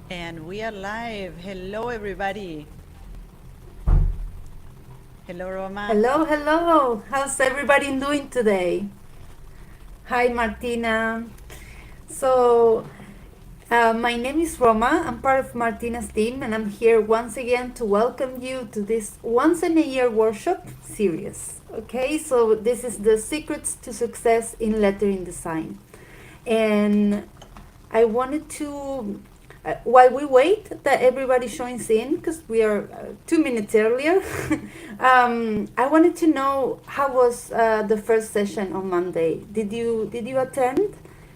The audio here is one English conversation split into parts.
And we are live. Hello, everybody. Hello, Roma. Hello, hello. How's everybody doing today? Hi, Martina. So, my name is Roma. I'm part of Martina's team, and I'm here once again to welcome you to this once in a year workshop series. Okay, so this is the secrets to success in lettering design. And I wanted to, while we wait that everybody joins in, because we are 2 minutes earlier, I wanted to know how was the first session on Monday. Did you attend?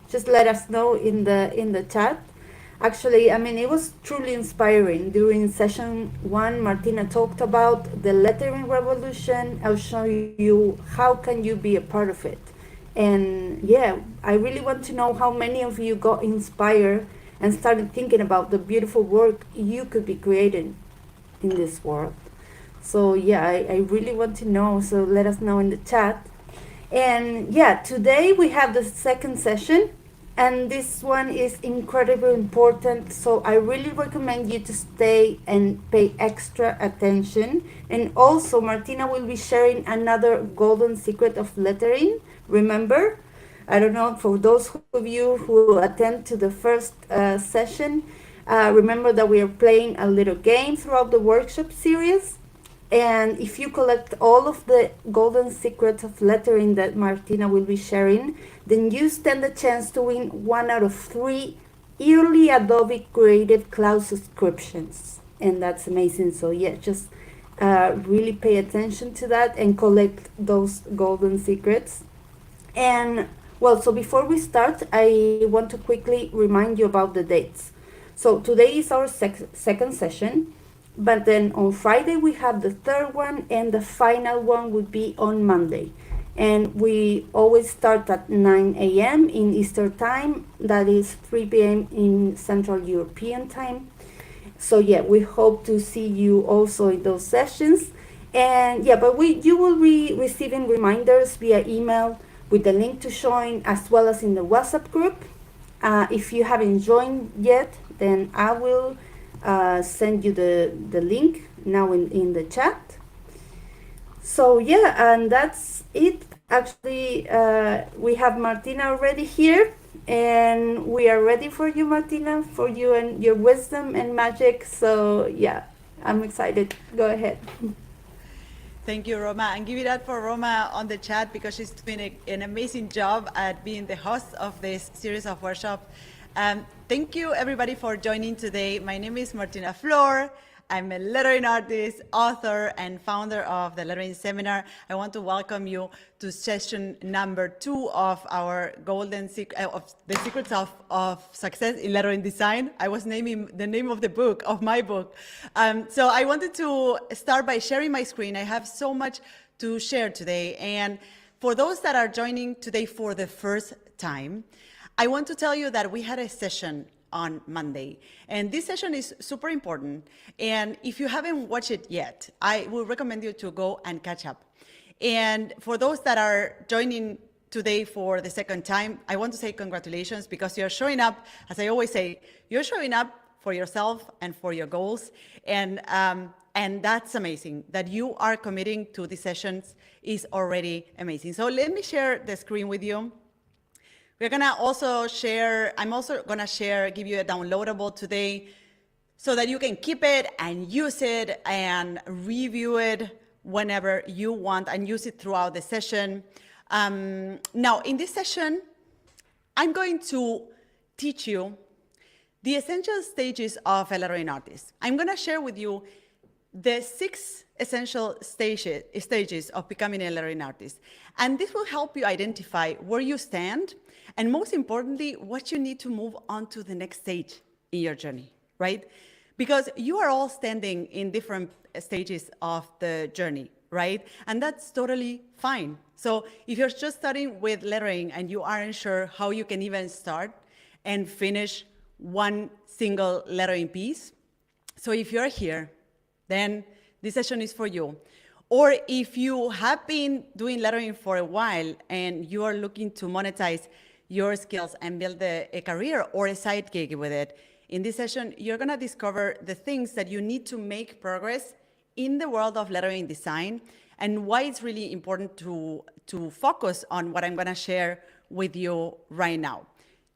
Just let us know in the chat. Actually, I mean, it was truly inspiring. During session one, Martina talked about the lettering revolution. I'll show you how can you be a part of it. And yeah, I really want to know how many of you got inspired and started thinking about the beautiful work you could be creating in this world. So yeah, I really want to know. So let us know in the chat. And yeah, today we have the second session, and this one is incredibly important. So I really recommend you to stay and pay extra attention. And also, Martina will be sharing another golden secret of lettering. Remember, I don't know, for those of you who attend to the first session, remember that we are playing a little game throughout the workshop series. And if you collect all of the golden secrets of lettering that Martina will be sharing, then you stand a chance to win one out of three yearly Adobe Creative Cloud subscriptions. And that's amazing. So, yeah, just really pay attention to that and collect those golden secrets. And well, so before we start, I want to quickly remind you about the dates. So today is our second session, but then on Friday we have the third one, and the final one would be on Monday. And we always start at 9 a.m. in Eastern Time, that is 3 p.m. in Central European Time. So yeah, we hope to see you also in those sessions. And yeah, but you will be receiving reminders via email with the link to join, as well as in the WhatsApp group. If you haven't joined yet, then I will send you the link now in the chat. So yeah, and that's it. Actually, we have Martina already here, and we are ready for you, Martina, for you and your wisdom and magic. So yeah, I'm excited. Go ahead. Thank you, Roma. And give it up for Roma on the chat because she's doing an amazing job at being the host of this series of workshops. Thank you, everybody, for joining today. My name is Martina Flor. I'm a lettering artist, author, and founder of the Lettering Seminar. I want to welcome you to session number 2 of our golden of the secrets of success in lettering design. I was naming the name of the book, of my book. So I wanted to start by sharing my screen. I have so much to share today. And for those that are joining today for the first time, I want to tell you that we had a session on Monday. And this session is super important. And if you haven't watched it yet, I will recommend you to go and catch up. And for those that are joining today for the second time, I want to say congratulations because you're showing up, as I always say, you're showing up for yourself and for your goals. And that's amazing. That you are committing to these sessions is already amazing. So let me share the screen with you. We're gonna also share, I'm also gonna share, give you a downloadable today so that you can keep it and use it and review it whenever you want and use it throughout the session. Now, in this session, I'm going to teach you the essential stages of a lettering artist. I'm gonna share with you the 6 essential stages of becoming a lettering artist. And this will help you identify where you stand, and most importantly, what you need to move on to the next stage in your journey, right? Because you are all standing in different stages of the journey, right? And that's totally fine. So if you're just starting with lettering and you aren't sure how you can even start and finish one single lettering piece, so if you're here, then this session is for you. Or if you have been doing lettering for a while and you are looking to monetize your skills and build a career or a side gig with it. In this session, you're gonna discover the things that you need to make progress in the world of lettering design and why it's really important to focus on what I'm gonna share with you right now.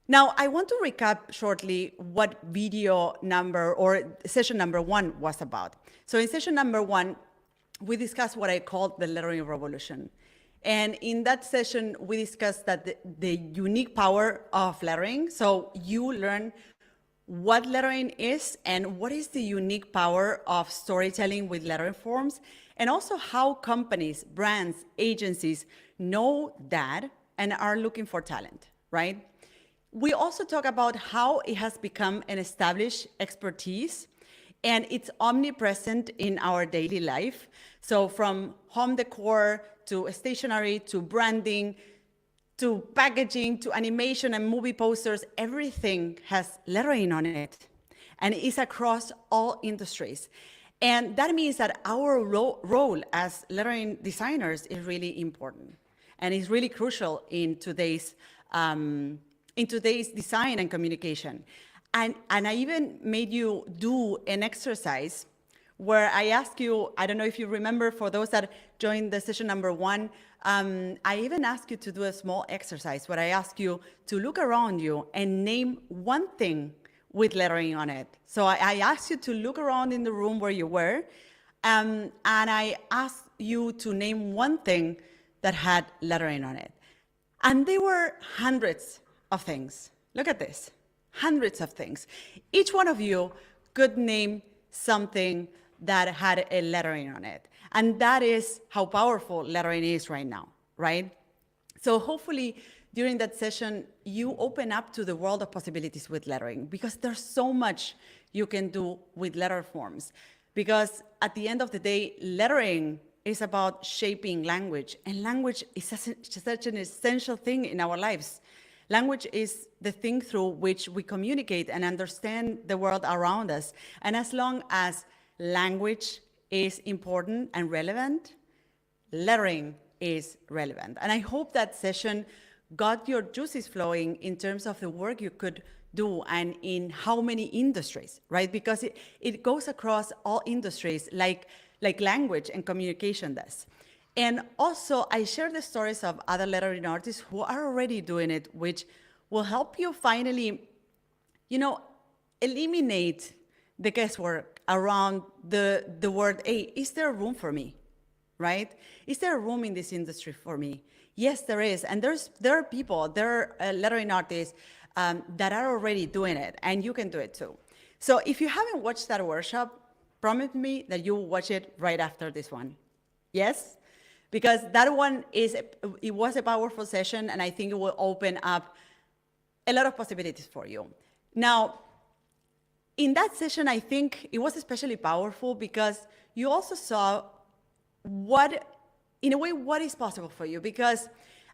Now, I want to recap shortly what video number or session number 1 was about. So in session number 1, we discussed what I called the lettering revolution. And in that session, we discussed that the unique power of lettering. So you learn what lettering is and what is the unique power of storytelling with lettering forms, and also how companies, brands, agencies know that and are looking for talent, right? We also talk about how it has become an established expertise and it's omnipresent in our daily life. So from home decor to stationery to branding to packaging to animation and movie posters, everything has lettering on it and it's across all industries. And that means that our role as lettering designers is really important and is really crucial in today's design and communication. And I even made you do an exercise where I ask you, I don't know if you remember, for those that joined the session number 1, I even asked you to do a small exercise where I ask you to look around you and name one thing with lettering on it. So I asked you to look around in the room where you were, and I asked you to name one thing that had lettering on it. And there were hundreds of things. Look at this, hundreds of things. Each one of you could name something that had a lettering on it. And that is how powerful lettering is right now, right? So hopefully during that session, you open up to the world of possibilities with lettering because there's so much you can do with letter forms. Because at the end of the day, lettering is about shaping language, and language is such an essential thing in our lives. Language is the thing through which we communicate and understand the world around us. And as long as language is important and relevant, lettering is relevant. And I hope that session got your juices flowing in terms of the work you could do and in how many industries, right? Because it goes across all industries like language and communication does. And also, I share the stories of other lettering artists who are already doing it, which will help you finally, eliminate the guesswork around the word, hey, is there room for me, right? Is there a room in this industry for me? Yes, there is. And there are people, there are lettering artists that are already doing it, and you can do it too. So if you haven't watched that workshop, promise me that you will watch it right after this one. Yes? Because that one it was a powerful session, and I think it will open up a lot of possibilities for you. Now, in that session, I think it was especially powerful because you also saw what is possible for you. Because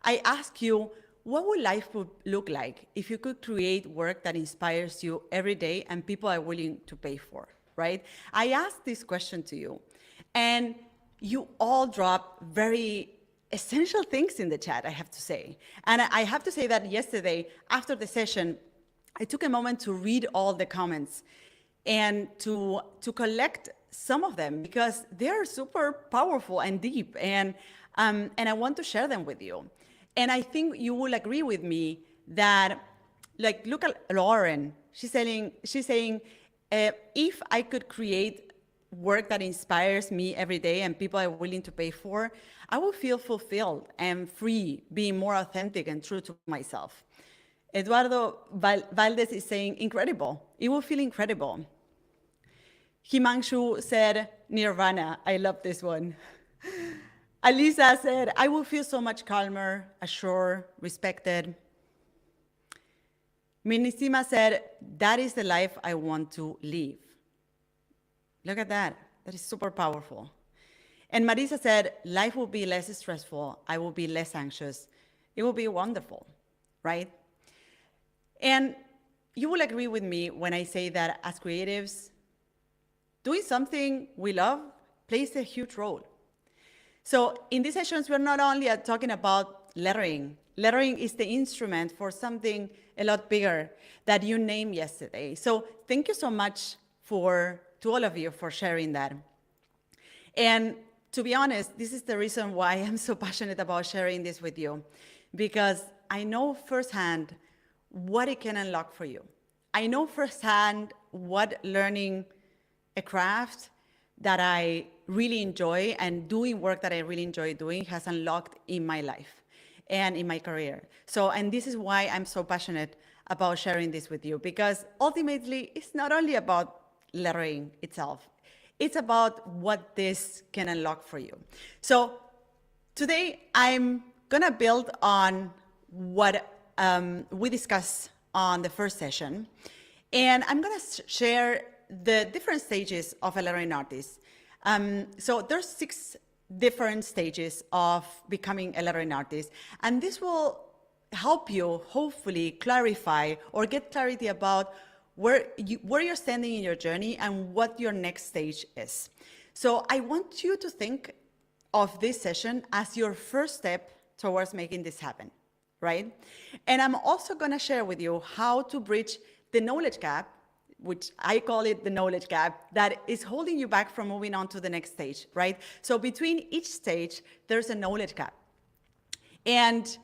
I asked you, what would life look like if you could create work that inspires you every day and people are willing to pay for, right? I asked this question to you, and you all dropped very essential things in the chat, I have to say. And I have to say that yesterday, after the session, I took a moment to read all the comments and to collect some of them because they're super powerful and deep, and I want to share them with you. And I think you will agree with me that, like, look at Lauren. She's saying, if I could create work that inspires me every day and people are willing to pay for, I will feel fulfilled and free, being more authentic and true to myself. Eduardo Valdez is saying, incredible. It will feel incredible. Himanshu said, Nirvana. I love this one. Alisa said, I will feel so much calmer, assured, respected. Minisima said, that is the life I want to live. Look at that. That is super powerful. And Marisa said, life will be less stressful. I will be less anxious. It will be wonderful, right? And you will agree with me when I say that as creatives, doing something we love plays a huge role. So in these sessions, we're not only talking about lettering lettering is the instrument for something a lot bigger that you named yesterday. So thank you so much to all of you for sharing that. And to be honest, this is the reason why I'm so passionate about sharing this with you, because I know firsthand what it can unlock for you. I know firsthand what learning a craft that I really enjoy and doing work that I really enjoy doing has unlocked in my life and in my career. So, and this is why I'm so passionate about sharing this with you, because ultimately it's not only about lettering itself, it's about what this can unlock for you. So today I'm gonna build on what we discussed on the first session, and I'm gonna share the different stages of a lettering artist. So there's 6 different stages of becoming a lettering artist, and this will help you hopefully clarify or get clarity about where you're standing in your journey and what your next stage is. So I want you to think of this session as your first step towards making this happen, right? And I'm also gonna share with you how to bridge the knowledge gap, which I call it the knowledge gap, that is holding you back from moving on to the next stage, right? So between each stage, there's a knowledge gap. And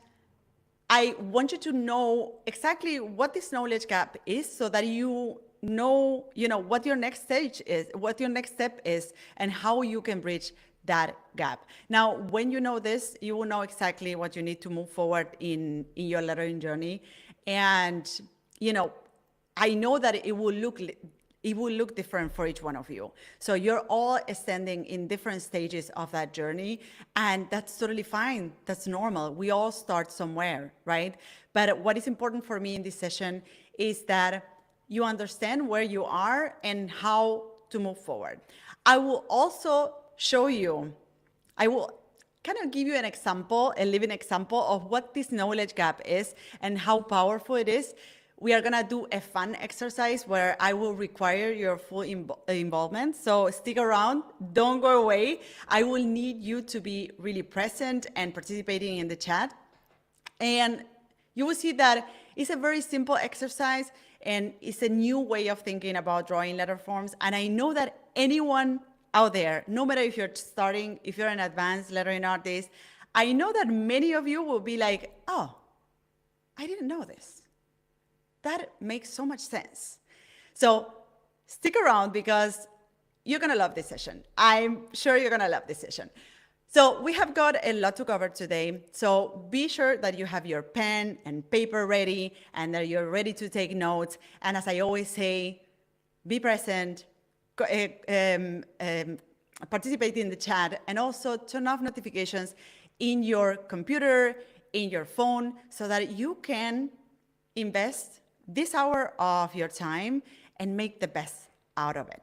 I want you to know exactly what this knowledge gap is so that you know what your next stage is, what your next step is, and how you can bridge that gap. Now, when you know this, you will know exactly what you need to move forward in your lettering journey. And, I know that it will look different for each one of you. So you're all standing in different stages of that journey, and that's totally fine. That's normal. We all start somewhere, right? But what is important for me in this session is that you understand where you are and how to move forward. I will also show you, I will kind of give you an example, a living example of what this knowledge gap is and how powerful it is. We are gonna do a fun exercise where I will require your full involvement. So stick around, don't go away. I will need you to be really present and participating in the chat. And you will see that it's a very simple exercise and it's a new way of thinking about drawing letter forms. And I know that anyone out there, no matter if you're starting, if you're an advanced lettering artist, I know that many of you will be like, oh, I didn't know this. That makes so much sense. So stick around because you're gonna love this session. I'm sure you're gonna love this session. So we have got a lot to cover today. So be sure that you have your pen and paper ready and that you're ready to take notes. And as I always say, be present, participate in the chat, and also turn off notifications in your computer, in your phone, so that you can invest this hour of your time and make the best out of it.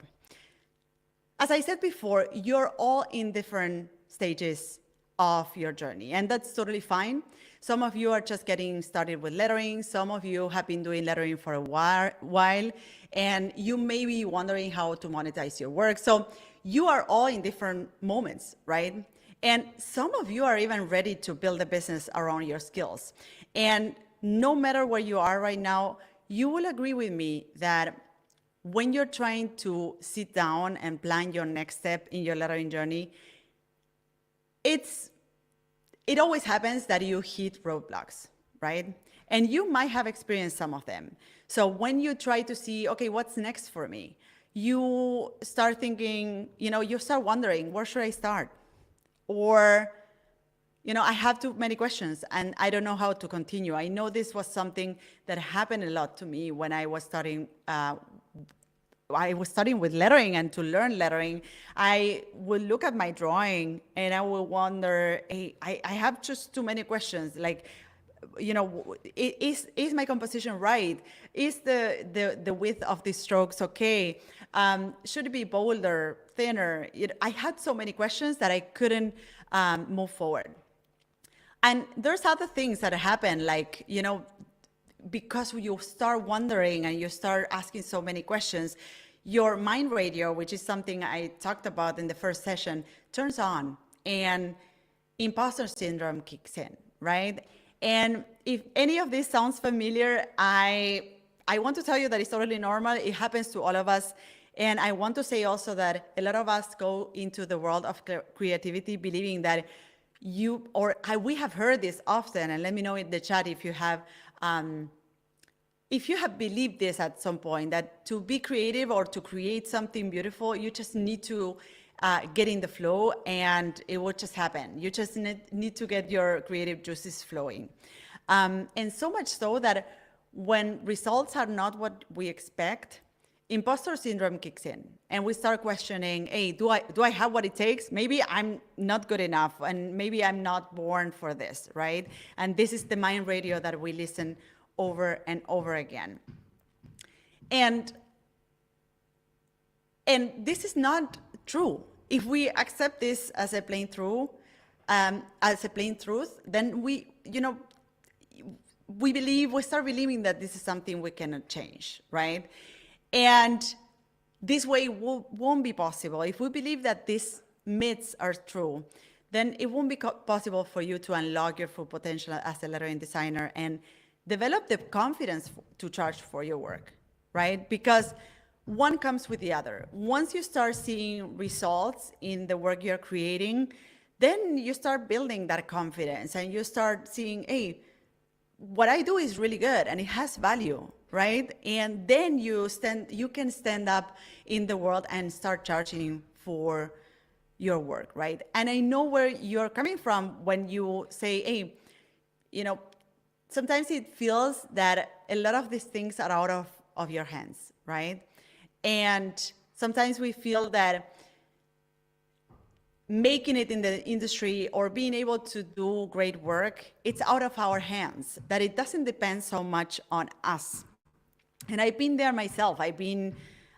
As I said before, you're all in different stages of your journey, and that's totally fine. Some of you are just getting started with lettering. Some of you have been doing lettering for a while, and you may be wondering how to monetize your work. So you are all in different moments, right? And some of you are even ready to build a business around your skills. And no matter where you are right now, you will agree with me that when you're trying to sit down and plan your next step in your lettering journey, it always happens that you hit roadblocks, right? And you might have experienced some of them. So when you try to see, okay, what's next for me? You start thinking, you start wondering, where should I start? Or, I have too many questions and I don't know how to continue. I know this was something that happened a lot to me when I was studying with lettering, and to learn lettering, I would look at my drawing and I would wonder, hey, I have just too many questions. Like, is my composition right? Is the width of the strokes okay? Should it be bolder, thinner? I had so many questions that I couldn't move forward. And there's other things that happen, like, because you start wondering and you start asking so many questions, your mind radio, which is something I talked about in the first session, turns on and imposter syndrome kicks in, right? And if any of this sounds familiar, I want to tell you that it's totally normal. It happens to all of us. And I want to say also that a lot of us go into the world of creativity believing that we have heard this often, and let me know in the chat if you have believed this at some point, that to be creative or to create something beautiful, you just need to get in the flow and it will just happen. You just need to get your creative juices flowing. And so much so that when results are not what we expect, imposter syndrome kicks in and we start questioning, hey, do I have what it takes? Maybe I'm not good enough and maybe I'm not born for this, right? And this is the mind radio that we listen over and over again. And this is not true. If we accept this as a plain truth, then we start believing that this is something we cannot change, right? And this way won't be possible. If we believe that these myths are true, then it won't be possible for you to unlock your full potential as a lettering designer and develop the confidence to charge for your work, right? Because one comes with the other. Once you start seeing results in the work you're creating, then you start building that confidence and you start seeing, hey, what I do is really good and it has value, right? And then you can stand up in the world and start charging for your work, right? And I know where you're coming from when you say, hey, sometimes it feels that a lot of these things are out of your hands, right? And sometimes we feel that making it in the industry or being able to do great work, it's out of our hands, that it doesn't depend so much on us. And I've been there myself. I've been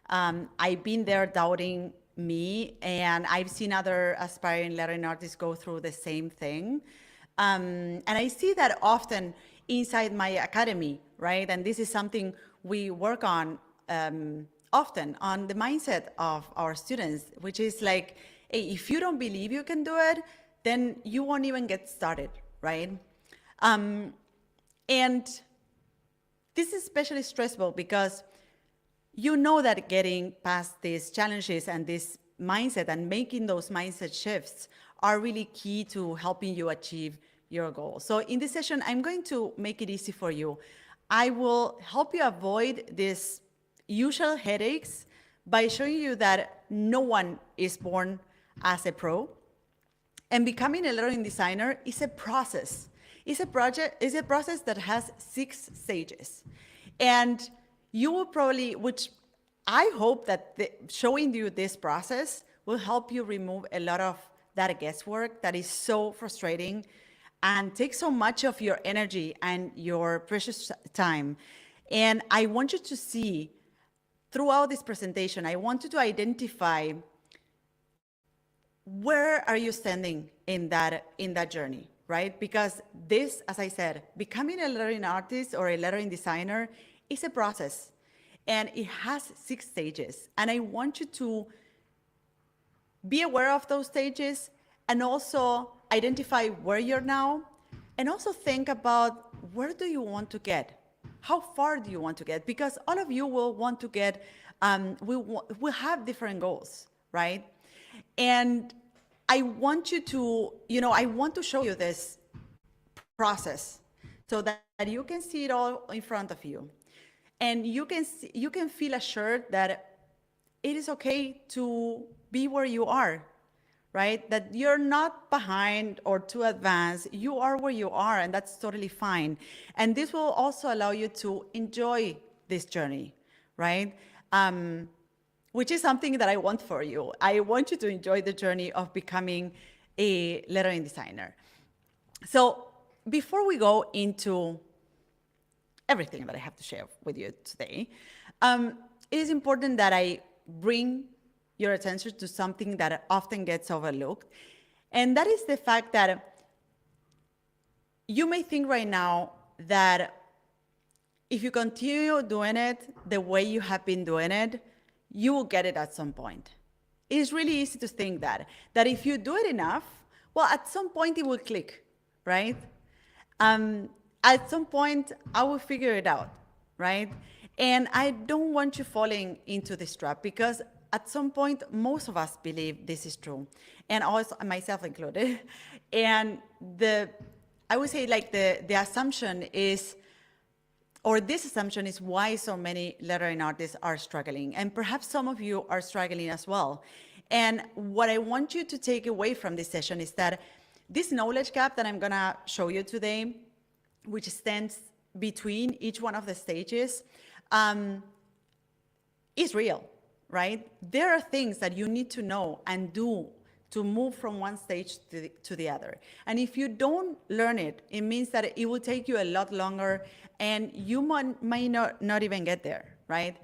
there doubting me, and I've seen other aspiring lettering artists go through the same thing. And I see that often inside my academy, right? And this is something we work on often on the mindset of our students, which is like, hey, if you don't believe you can do it, then you won't even get started, right? And this is especially stressful because you know that getting past these challenges and this mindset and making those mindset shifts are really key to helping you achieve your goal. So in this session, I'm going to make it easy for you. I will help you avoid these usual headaches by showing you that no one is born as a pro. And becoming a lettering designer is a process. It's a process that has 6 stages. And you will probably, which I hope that showing you this process will help you remove a lot of that guesswork that is so frustrating and takes so much of your energy and your precious time. And I want you to see throughout this presentation, I want you to identify where are you standing in that journey, right? Because this, as I said, becoming a lettering artist or a lettering designer is a process, and it has 6 stages. And I want you to be aware of those stages and also identify where you're now, and also think about where do you want to get? How far do you want to get? Because all of you will want to get, we'll have different goals, right? And I want you to, I want to show you this process so that you can see it all in front of you. And you can feel assured that it is okay to be where you are, right? That you're not behind or too advanced. You are where you are, and that's totally fine. And this will also allow you to enjoy this journey, right? Which is something that I want for you. I want you to enjoy the journey of becoming a lettering designer. So before we go into everything that I have to share with you today, it is important that I bring your attention to something that often gets overlooked. And that is the fact that you may think right now that if you continue doing it the way you have been doing it, you will get it at some point. It's really easy to think that if you do it enough, well, at some point it will click, right? at some point, I will figure it out, right? And I don't want you falling into this trap because at some point, most of us believe this is true, and also myself included. And I would say like the assumption is, or this assumption is why so many lettering artists are struggling. And perhaps some of you are struggling as well. And what I want you to take away from this session is that this knowledge gap that I'm gonna show you today, which stands between each one of the stages, is real, right? There are things that you need to know and do to move from one stage to the other. And if you don't learn it, it means that it will take you a lot longer and you might not even get there, right?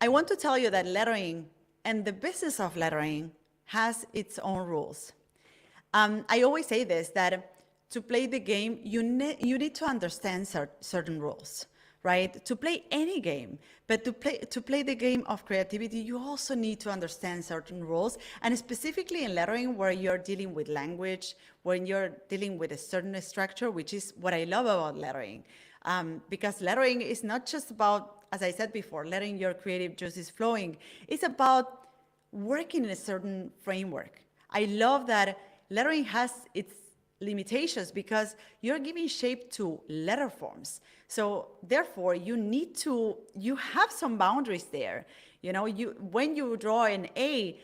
I want to tell you that lettering and the business of lettering has its own rules. I always say this, that to play the game, you need to understand certain rules, right? To play any game, but to play the game of creativity, you also need to understand certain rules, and specifically in lettering, where you're dealing with language, when you're dealing with a certain structure, which is what I love about lettering. Because lettering is not just about, as I said before, letting your creative juices flowing. It's about working in a certain framework. I love that lettering has its limitations because you're giving shape to letter forms. So therefore, you have some boundaries there. When you draw an A,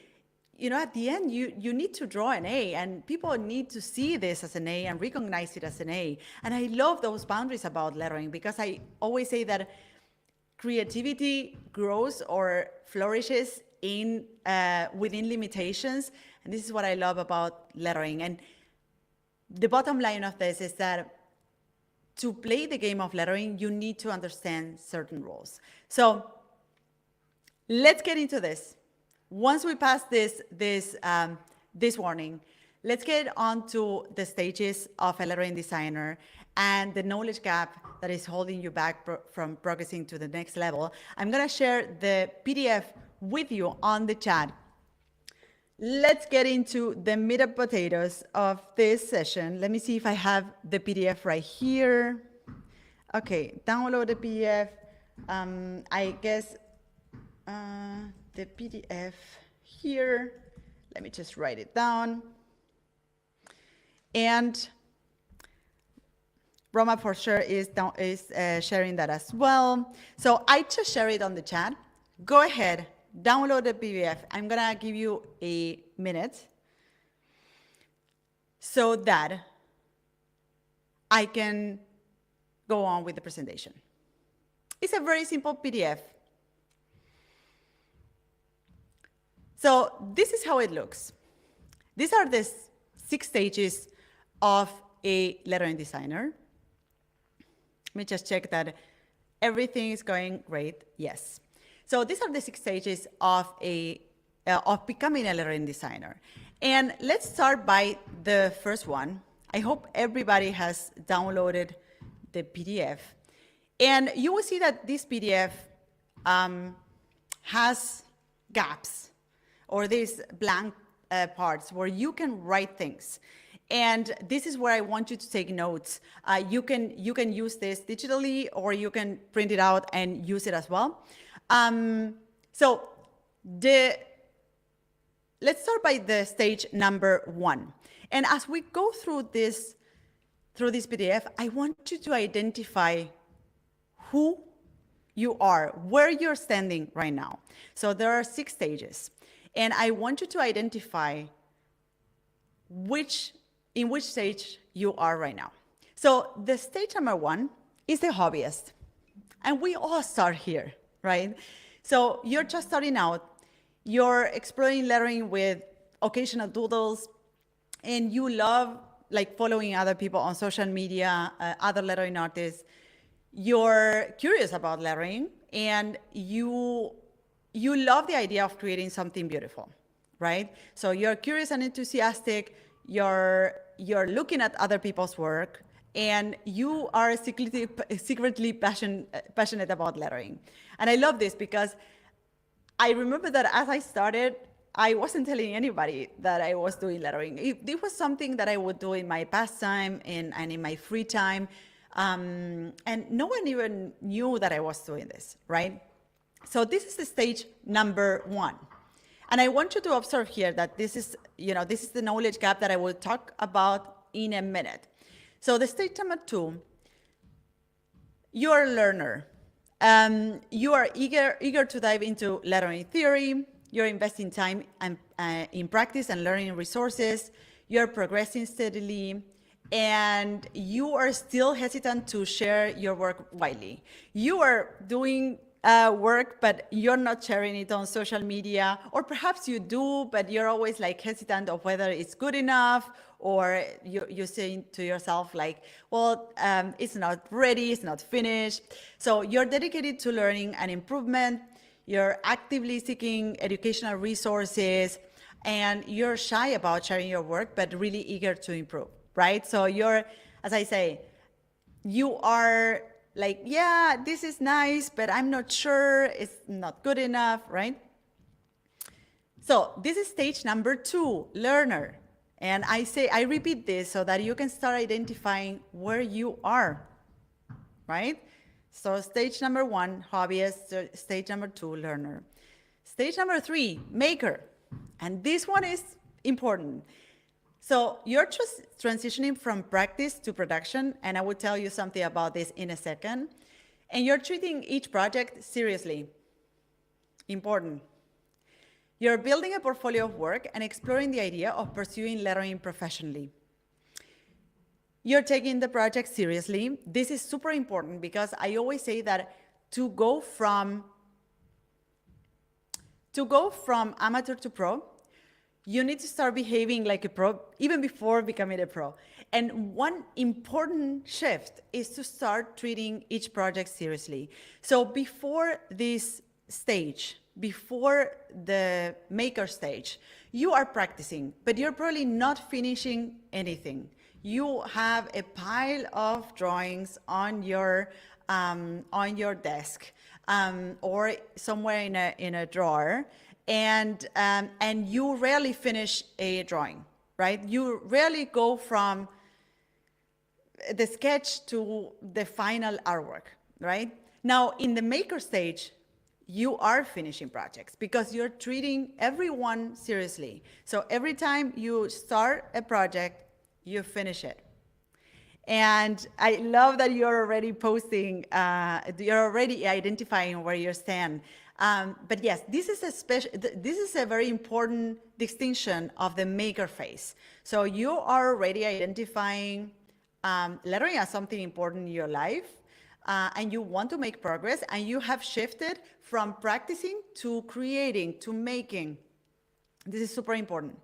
at the end, you need to draw an A, and people need to see this as an A and recognize it as an A. And I love those boundaries about lettering because I always say that creativity grows or flourishes within limitations. And this is what I love about lettering. And the bottom line of this is that to play the game of lettering, you need to understand certain rules. So let's get into this. Once we pass this warning, let's get on to the stages of a lettering designer and the knowledge gap that is holding you back from progressing to the next level. I'm gonna share the PDF with you on the chat. Let's get into the meat and potatoes of this session. Let me see if I have the PDF right here. Okay, download the PDF. I guess the PDF here. Let me just write it down. And Roma for sure is sharing that as well. So I just share it on the chat. Go ahead, download the PDF. I'm gonna give you a minute so that I can go on with the presentation. It's a very simple PDF. So this is how it looks. These are the 6 stages of a lettering designer. Let me just check that everything is going great. Yes. So these are the 6 stages of becoming a lettering designer. And let's start by the first one. I hope everybody has downloaded the PDF. And you will see that this PDF has gaps or these blank parts where you can write things. And this is where I want you to take notes. You can use this digitally, or you can print it out and use it as well. So let's start by the stage number 1. And as we go through this PDF, I want you to identify who you are, where you're standing right now. So there are 6 stages. And I want you to identify in which stage you are right now. So the stage number 1 is the hobbyist. And we all start here, right? So you're just starting out, you're exploring lettering with occasional doodles, and you love following other people on social media, other lettering artists. You're curious about lettering, and you love the idea of creating something beautiful, right? So you're curious and enthusiastic, you're looking at other people's work, and you are secretly passionate about lettering. And I love this because I remember that as I started, I wasn't telling anybody that I was doing lettering. It was something that I would do in my pastime and in my free time. And no one even knew that I was doing this, right? So this is the stage number 1. And I want you to observe here that this is the knowledge gap that I will talk about in a minute. So the stage number 2, you're a learner. You are eager to dive into lettering theory. You're investing time in practice and learning resources. You're progressing steadily, and you are still hesitant to share your work widely. You are doing work, but you're not sharing it on social media, or perhaps you do, but you're always like hesitant of whether it's good enough, or you're saying to yourself like, well, it's not ready, it's not finished. So you're dedicated to learning and improvement. You're actively seeking educational resources, and you're shy about sharing your work, but really eager to improve, right? So you're, as I say, you are like, yeah, this is nice, but I'm not sure, it's not good enough, right? So this is stage number 2, learner. And I repeat this so that you can start identifying where you are, right? So stage number 1, hobbyist. Stage number 2, learner. Stage number 3, maker. And this one is important. So you're just transitioning from practice to production, and I will tell you something about this in a second. And you're treating each project seriously. Important. You're building a portfolio of work and exploring the idea of pursuing lettering professionally. You're taking the project seriously. This is super important because I always say that to go from amateur to pro, you need to start behaving like a pro even before becoming a pro. And one important shift is to start treating each project seriously. So before this stage, before the maker stage, you are practicing, but you're probably not finishing anything. You have a pile of drawings on your desk or somewhere in a drawer, and you rarely finish a drawing, right? You rarely go from the sketch to the final artwork, right? Now, in the maker stage, you are finishing projects because you're treating everyone seriously. So every time you start a project, you finish it. And I love that you're already posting, you're already identifying where you stand. But yes, this is a very important distinction of the maker phase. So you are already identifying lettering as something important in your life, and you want to make progress, and you have shifted from practicing to creating, to making. This is super important.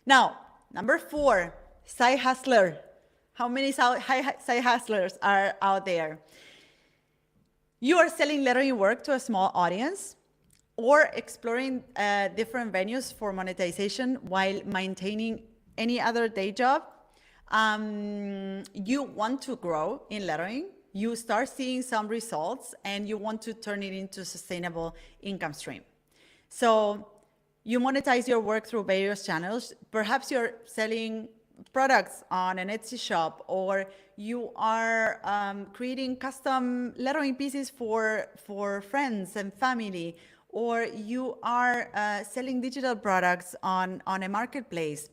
Now, number 4, side hustler. How many side hustlers are out there? You are selling lettering work to a small audience or exploring different venues for monetization while maintaining any other day job. You want to grow in lettering. You start seeing some results and you want to turn it into a sustainable income stream. So you monetize your work through various channels. Perhaps you're selling products on an Etsy shop, or you are creating custom lettering pieces for friends and family, or you are selling digital products on a marketplace.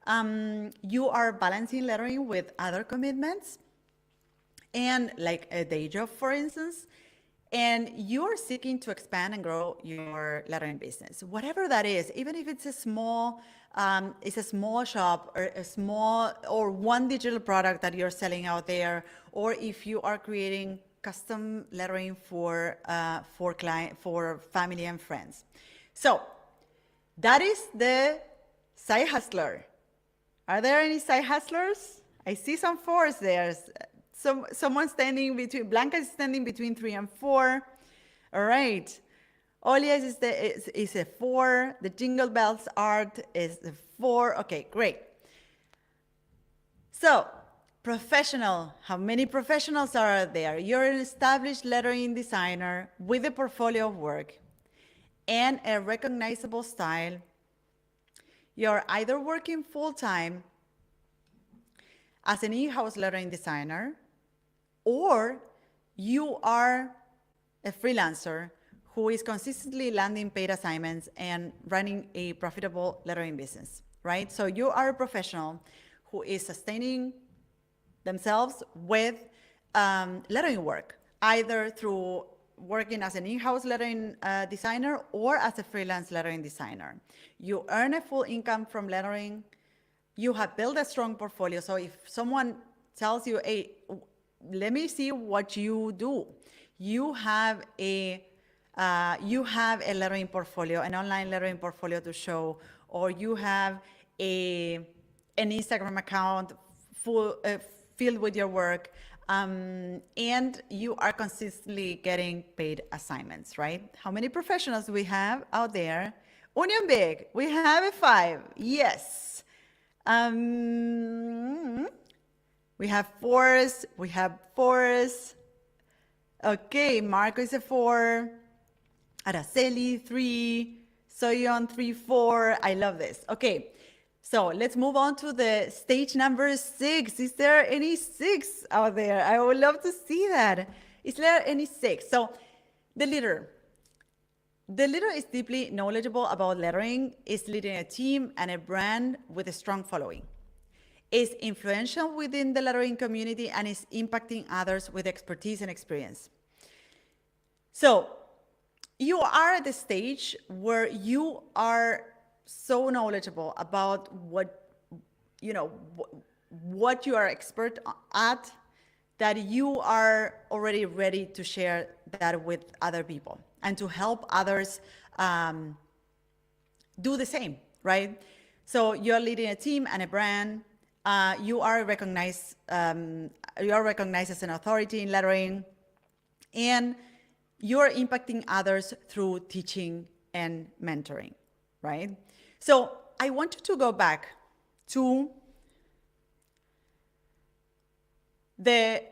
You are balancing lettering with other commitments, and like a day job, for instance, and you're seeking to expand and grow your lettering business, whatever that is, even if it's a small shop or one digital product that you're selling out there, or if you are creating custom lettering for family and friends. So that is the side hustler. Are there any side hustlers? I see some 4s there. Someone standing between, Blanca is standing between 3 and 4. All right. Olia is a 4. The Jingle Bells art is a 4. Okay, great. So, professional. How many professionals are there? You're an established lettering designer with a portfolio of work and a recognizable style. You're either working full-time as an in-house lettering designer, or you are a freelancer who is consistently landing paid assignments and running a profitable lettering business, right? So you are a professional who is sustaining themselves with lettering work, either through working as an in-house lettering designer or as a freelance lettering designer. You earn a full income from lettering. You have built a strong portfolio. So if someone tells you, hey, let me see what you do, you have a lettering portfolio, an online lettering portfolio to show, or you have an Instagram account filled with your work, and you are consistently getting paid assignments, right? How many professionals we have out there? Union Big, we have a 5, yes. We have 4s, we have 4s. Okay, Marco is a 4, Araceli 3, Soyon 3, 4. I love this. Okay, so let's move on to the stage number 6. Is there any 6 out there? I would love to see that. Is there any 6? So the leader. The leader is deeply knowledgeable about lettering, is leading a team and a brand with a strong following, is influential within the lettering community, and is impacting others with expertise and experience. So you are at the stage where you are so knowledgeable about what you are expert at, that you are already ready to share that with other people and to help others do the same, right? So you're leading a team and a brand. You are recognized as an authority in lettering, and you're impacting others through teaching and mentoring, right? So I want you to go back to the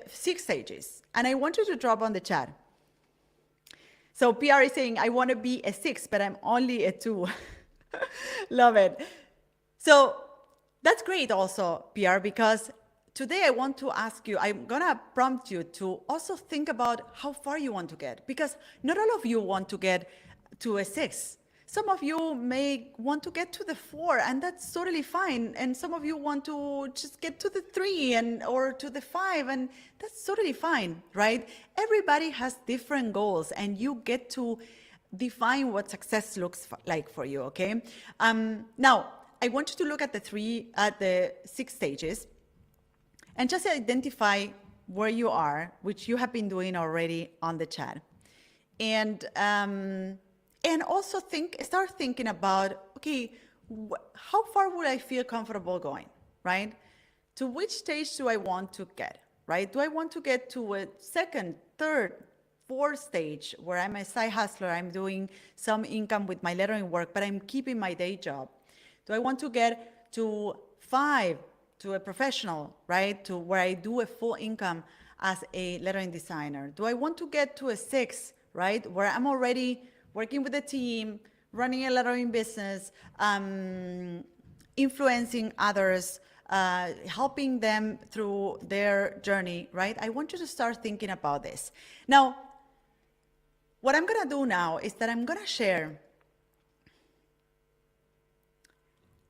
6 stages, and I want you to drop on the chat. So PR is saying, I want to be a 6, but I'm only a 2. Love it. So that's great also, PR, because today I want to ask you, I'm going to prompt you to also think about how far you want to get, because not all of you want to get to a 6. Some of you may want to get to the 4, and that's totally fine. And some of you want to just get to the 3 or to the 5, and that's totally fine, right? Everybody has different goals, and you get to define what success looks like for you, okay? Now, I want you to look at the 6 stages and just identify where you are, which you have been doing already on the chat. And also start thinking about, okay, how far would I feel comfortable going, right? To which stage do I want to get, right? Do I want to get to a 2nd, 3rd, 4th stage where I'm a side hustler, I'm doing some income with my lettering work, but I'm keeping my day job? Do I want to get to 5, to a professional, right? To where I do a full income as a lettering designer? Do I want to get to a 6, right? Where I'm already working with a team, running a lettering business, influencing others, helping them through their journey, right? I want you to start thinking about this. Now, what I'm gonna do now is that I'm gonna share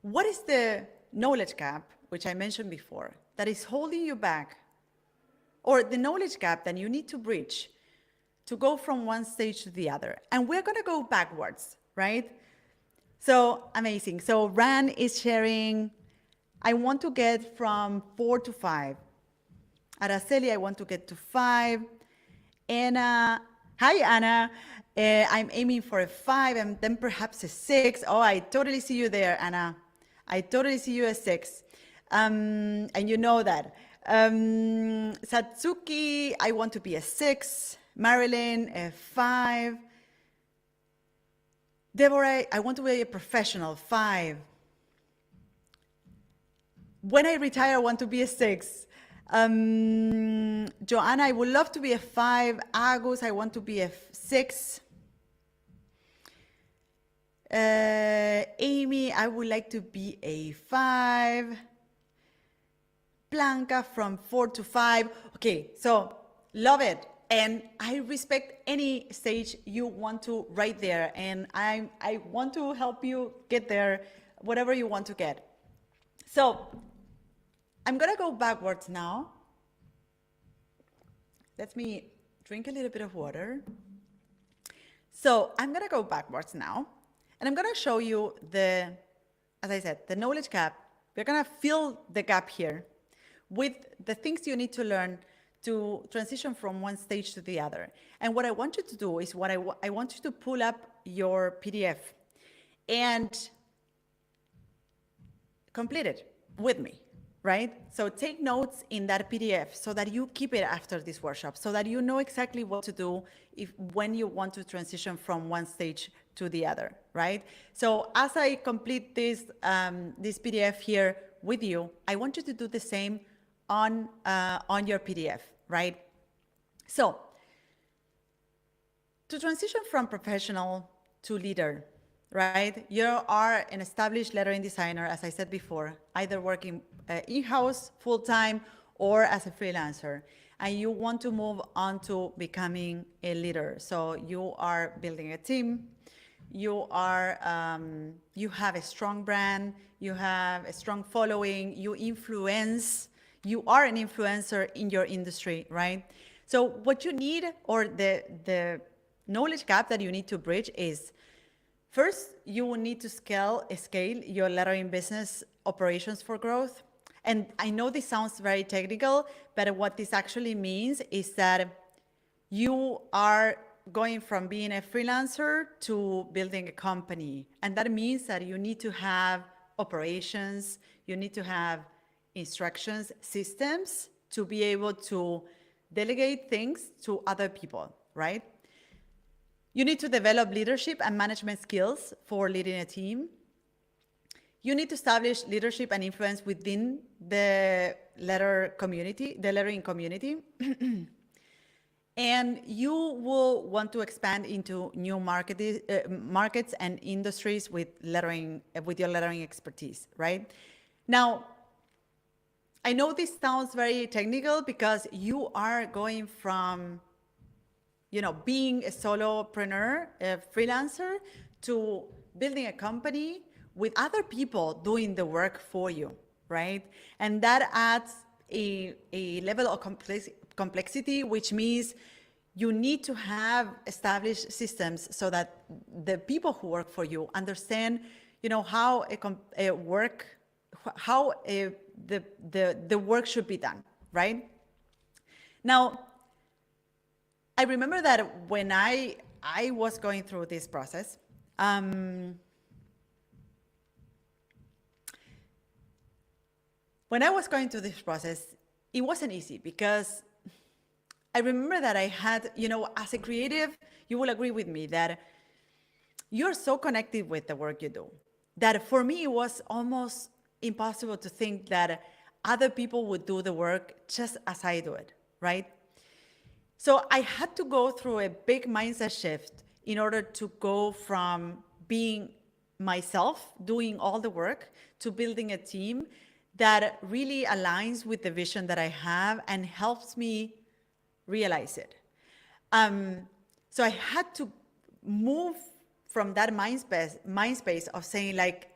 what is the knowledge gap, which I mentioned before, that is holding you back, or the knowledge gap that you need to bridge to go from one stage to the other. And we're gonna go backwards, right? So amazing. So Ran is sharing, I want to get from 4 to 5. Araceli, I want to get to 5. Anna, hi Anna. I'm aiming for a 5 and then perhaps a 6. Oh, I totally see you there, Anna. I totally see you a 6. And you know that. Satsuki, I want to be a 6. Marilyn, a 5. Deborah, I want to be a professional, 5. When I retire, I want to be a 6. Joanna, I would love to be a 5. Agus, I want to be a 6. Amy, I would like to be a 5. Blanca from 4 to 5. Okay, so love it. And I respect any stage you want to right there. And I want to help you get there, whatever you want to get. So I'm gonna go backwards now. Let me drink a little bit of water. So I'm gonna go backwards now, and I'm gonna show you as I said, the knowledge gap. We're gonna fill the gap here with the things you need to learn to transition from one stage to the other. And what I want you to do is I want you to pull up your PDF and complete it with me, right? So take notes in that PDF so that you keep it after this workshop, so that you know exactly what to do when you want to transition from one stage to the other, right? So as I complete this PDF here with you, I want you to do the same on your PDF, right? So to transition from professional to leader, right? You are an established lettering designer, as I said before, either working in-house full-time or as a freelancer, and you want to move on to becoming a leader. So you are building a team, you have a strong brand, you have a strong following, you are an influencer in your industry, right? So what you need, or the knowledge gap that you need to bridge is, first, you will need to scale your lettering business operations for growth. And I know this sounds very technical, but what this actually means is that you are going from being a freelancer to building a company. And that means that you need to have operations, you need to have instructions, systems to be able to delegate things to other people, right? You need to develop leadership and management skills for leading a team. You need to establish leadership and influence within the lettering community. And you will want to expand into new markets and industries with your lettering expertise, right? Now, I know this sounds very technical because you are going from being a solopreneur, a freelancer, to building a company with other people doing the work for you, right? And that adds a level of complexity, which means you need to have established systems so that the people who work for you understand, how the work should be done, right? Now, I remember that when I was going through this process, when I was going through this process, it wasn't easy because I remember that I had, as a creative, you will agree with me that you're so connected with the work you do that for me, it was almost impossible to think that other people would do the work just as I do it, right? So I had to go through a big mindset shift in order to go from being myself, doing all the work, to building a team that really aligns with the vision that I have and helps me realize it. So I had to move from that mind space of saying, like,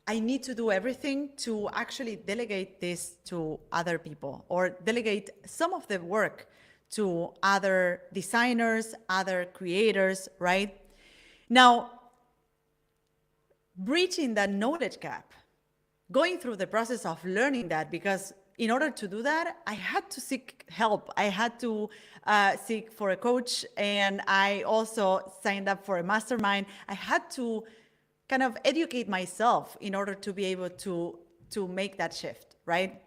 I need to do everything to actually delegate this to other people, or delegate some of the work to other designers, other creators, right? Now, breaching that knowledge gap, going through the process of learning that, because in order to do that, I had to seek help. I had to seek for a coach, and I also signed up for a mastermind. I had to kind of educate myself in order to be able to make that shift, right?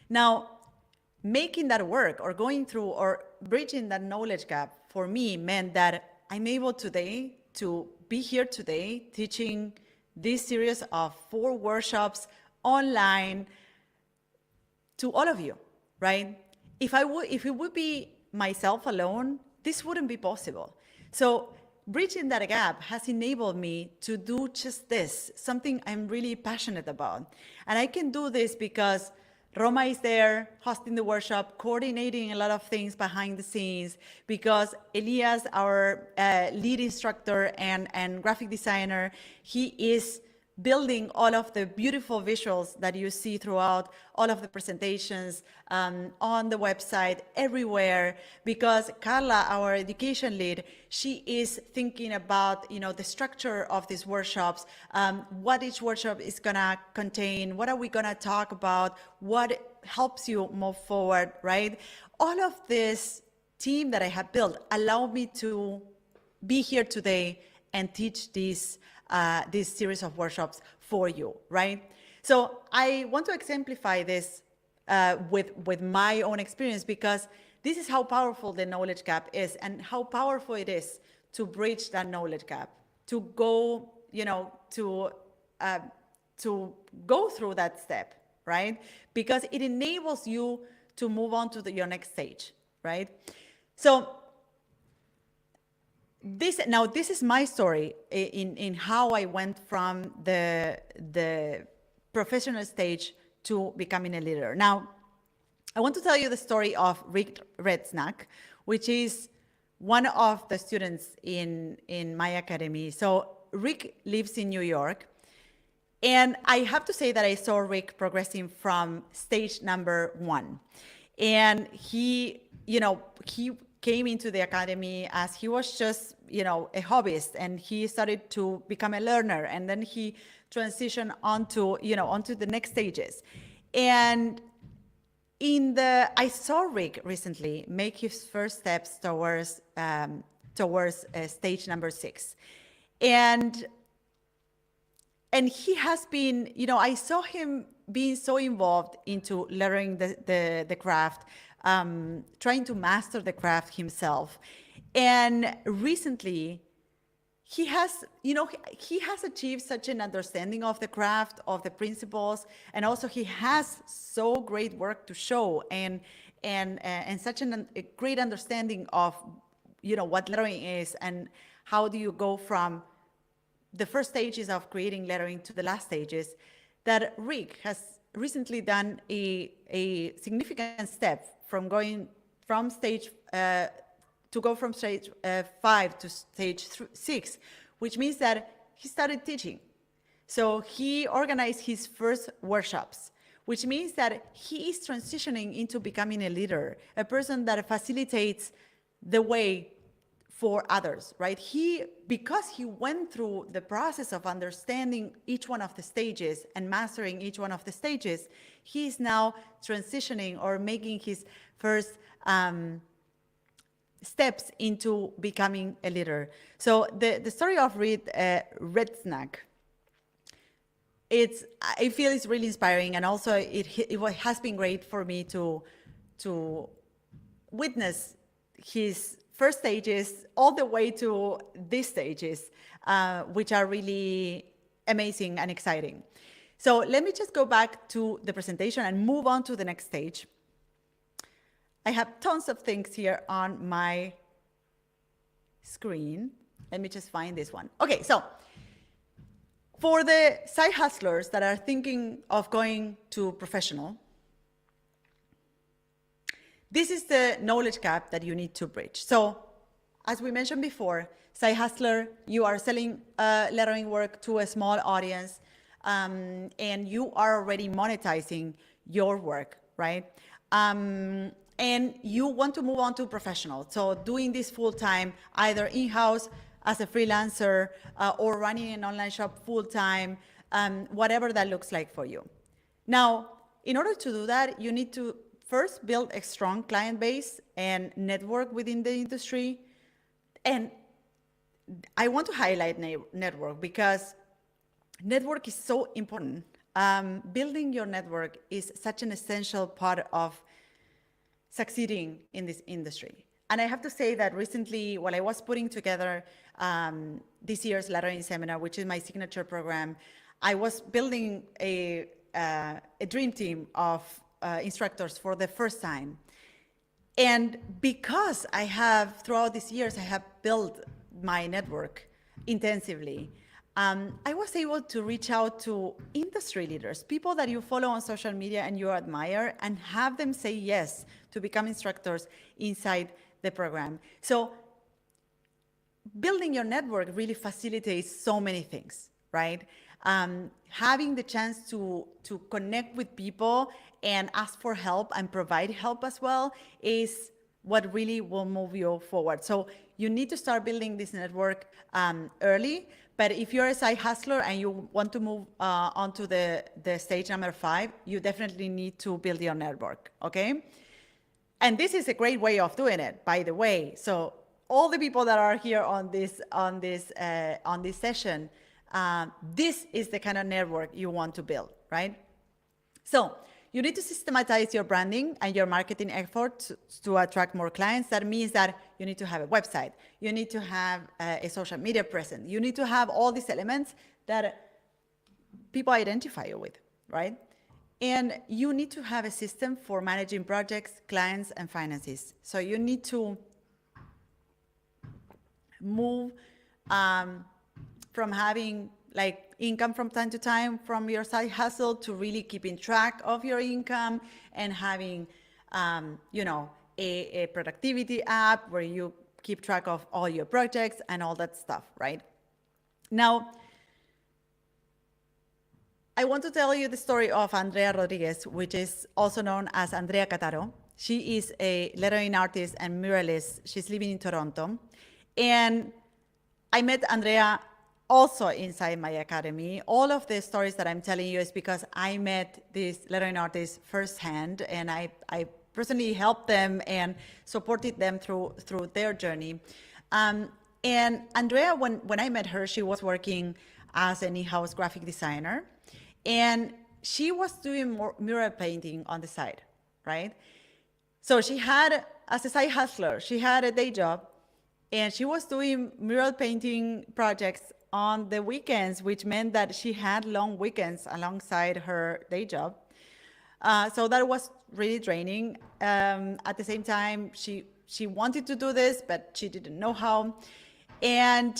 Now, making that work, or going through or bridging that knowledge gap, for me meant that I'm able today to be here today teaching this series of 4 workshops online to all of you, right? If it would be myself alone, this wouldn't be possible. So bridging that gap has enabled me to do just this, something I'm really passionate about. And I can do this because Roma is there hosting the workshop, coordinating a lot of things behind the scenes, because Elias, our lead instructor and graphic designer, he is building all of the beautiful visuals that you see throughout all of the presentations on the website, everywhere, because Carla, our education lead, she is thinking about, you know, the structure of these workshops, what each workshop is gonna contain, what are we gonna talk about, what helps you move forward, right? All of this team that I have built allow me to be here today and teach this series of workshops for you, right? So I want to exemplify this with my own experience, because this is how powerful the knowledge gap is, and how powerful it is to bridge that knowledge gap, to go, you know, to go through that step, right? Because it enables you to move on to your next stage, right? So this is my story in how I went from the professional stage to becoming a leader. Now, I want to tell you the story of Rick Redsnack, which is one of the students in my academy. So Rick lives in New York, and I have to say that I saw Rick progressing from stage number 1, and he came into the academy as he was just, you know, a hobbyist, and he started to become a learner, and then he transitioned onto the next stages. And I saw Rick recently make his first steps towards stage number 6, and he has been, you know, I saw him being so involved into learning the craft, trying to master the craft himself. And recently, he has achieved such an understanding of the craft, of the principles, and also he has so great work to show, and such a great understanding of, you know, what lettering is, and how do you go from the first stages of creating lettering to the last stages, that Rick has recently done a significant step from going from stage 5 to stage 6, which means that he started teaching. So he organized his first workshops, which means that he is transitioning into becoming a leader, a person that facilitates the way for others, right? Because he went through the process of understanding each one of the stages and mastering each one of the stages, he is now transitioning or making his first steps into becoming a leader. So the story of Redsnack, I feel it's really inspiring, and also it has been great for me to witness his first stages all the way to these stages, which are really amazing and exciting. So let me just go back to the presentation and move on to the next stage. I have tons of things here on my screen. Let me just find this one. Okay, so for the side hustlers that are thinking of going to professional, this is the knowledge gap that you need to bridge. So as we mentioned before, side hustler, you are selling lettering work to a small audience, and you are already monetizing your work, right? And you want to move on to professional. So doing this full time, either in-house as a freelancer or running an online shop full time, whatever that looks like for you. Now, in order to do that, you need to first build a strong client base and network within the industry. And I want to highlight network because network is so important. Building your network is such an essential part of succeeding in this industry. And I have to say that recently, while I was putting together this year's lettering seminar, which is my signature program, I was building a dream team of instructors for the first time. And because throughout these years, I have built my network intensively, I was able to reach out to industry leaders, people that you follow on social media and you admire, and have them say yes to become instructors inside the program. So building your network really facilitates so many things, right? Having the chance to connect with people and ask for help and provide help as well is what really will move you forward. So you need to start building this network early. But if you're a side hustler and you want to move onto the stage number 5, you definitely need to build your network, okay? And this is a great way of doing it, by the way. So all the people that are here on this session, this is the kind of network you want to build, right? So you need to systematize your branding and your marketing efforts to attract more clients. That means that you need to have a website. You need to have a social media presence. You need to have all these elements that people identify you with, right? And you need to have a system for managing projects, clients, and finances. So you need to move from having like income from time to time from your side hustle to really keeping track of your income and having, a productivity app where you keep track of all your projects and all that stuff, right? Now, I want to tell you the story of Andrea Rodriguez, which is also known as Andrea Cataro. She is a lettering artist and muralist. She's living in Toronto. And I met Andrea also inside my academy. All of the stories that I'm telling you is because I met these lettering artists firsthand, and I personally helped them and supported them through their journey. And Andrea, when I met her, she was working as an in-house graphic designer, and she was doing more mural painting on the side, right? So she had, as a side hustler, she had a day job, and she was doing mural painting projects on the weekends, which meant that she had long weekends alongside her day job. So that was really draining. At the same time, she wanted to do this, but she didn't know how. And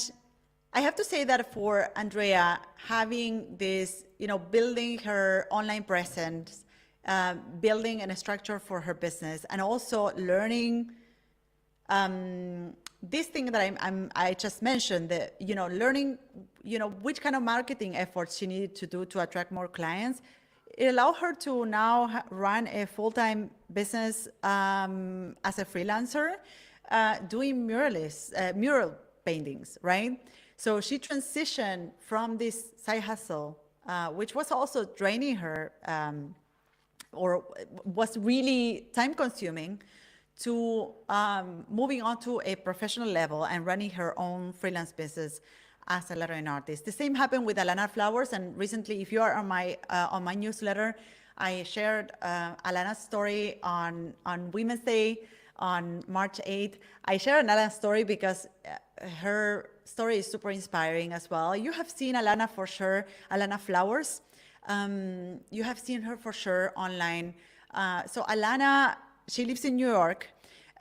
I have to say that for Andrea, having this, building her online presence, building a structure for her business, and also learning this thing that I just mentioned, that, learning, which kind of marketing efforts she needed to do to attract more clients, it allowed her to now run a full-time business as a freelancer, doing mural paintings, right? So she transitioned from this side hustle, which was also draining her, or was really time-consuming, to moving on to a professional level and running her own freelance business as a lettering artist. The same happened with Alana Flowers, and recently, if you are on my newsletter, I shared Alana's story on Women's Day on March 8th. I shared Alana's story because her story is super inspiring as well. You have seen Alana for sure, Alana Flowers. You have seen her for sure online. So Alana, she lives in New York.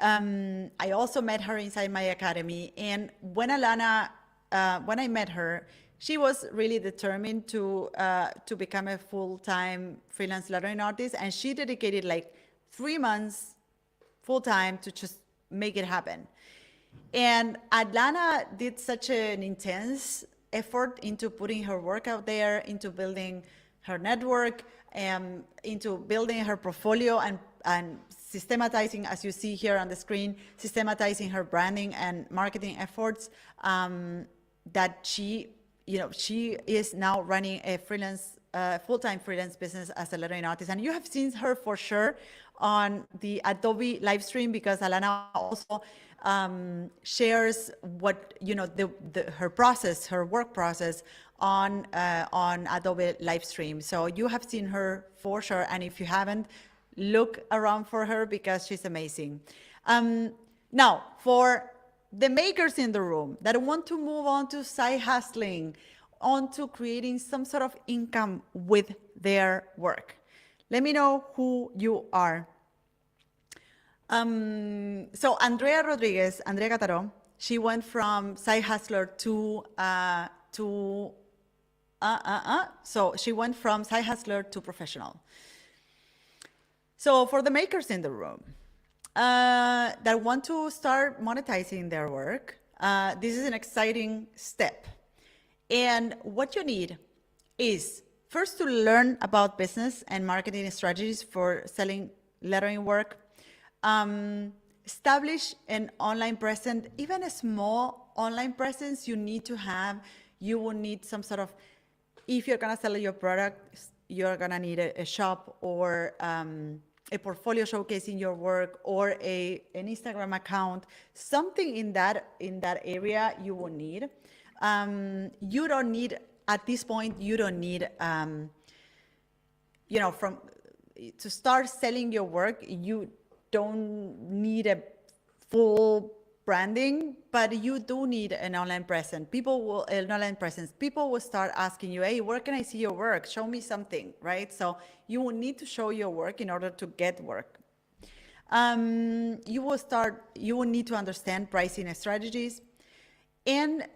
I also met her inside my academy. And when I met her, she was really determined to become a full-time freelance lettering artist. And she dedicated like 3 months full-time to just make it happen. And Alana did such an intense effort into putting her work out there, into building her network, into building her portfolio, and systematizing, as you see here on the screen, systematizing her branding and marketing efforts, that she is now running a full-time freelance business as a lettering artist. And you have seen her for sure on the Adobe live stream, because Alana also shares what, her process, her work process on Adobe live stream. So you have seen her for sure. And if you haven't, look around for her because she's amazing. Now, for the makers in the room that want to move on to side hustling, on to creating some sort of income with their work, let me know who you are. So Andrea Rodriguez, Andrea Cataro, she went from side hustler to So she went from side hustler to professional. So for the makers in the room that want to start monetizing their work, this is an exciting step. And what you need is first to learn about business and marketing strategies for selling lettering work. Establish an online presence, even a small online presence you need to have. You will need some sort of, if you're gonna sell your product, you're gonna need a shop or a portfolio showcasing your work or an Instagram account, something in that area you will need. You don't need, at this point, you don't need, to start selling your work, you don't need a full branding, but you do need an online presence. People will start asking you, hey, where can I see your work? Show me something, right? So you will need to show your work in order to get work. You will need to understand pricing strategies, and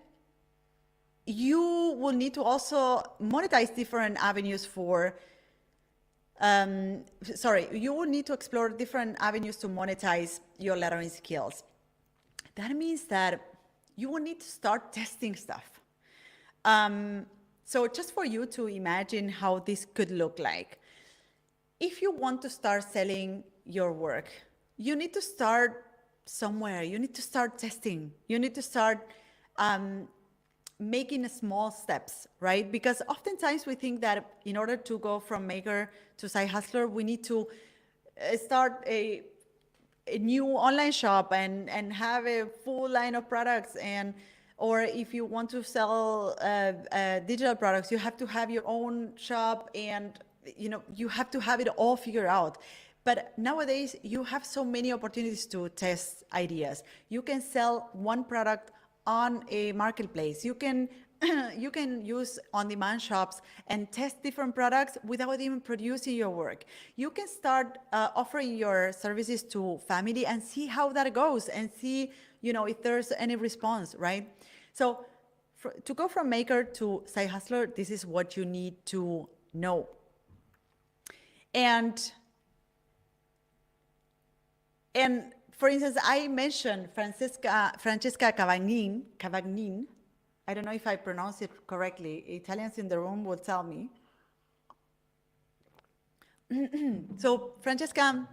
you will need to also monetize different avenues you will need to explore different avenues to monetize your lettering skills. That means that you will need to start testing stuff. So just for you to imagine how this could look like. If you want to start selling your work, you need to start somewhere. You need to start testing. You need to start making small steps, right? Because oftentimes we think that in order to go from maker to side hustler, we need to start a new online shop and have a full line of products, or if you want to sell digital products, you have to have your own shop, and you have to have it all figured out. But nowadays you have so many opportunities to test ideas. You can sell one product on a marketplace. You can use on-demand shops and test different products without even producing your work. You can start offering your services to family and see how that goes, and see if there's any response, right? So to go from maker to side hustler, this is what you need to know. And for instance, I mentioned Francesca Cavagnin. I don't know if I pronounce it correctly. Italians in the room will tell me. So Francesca,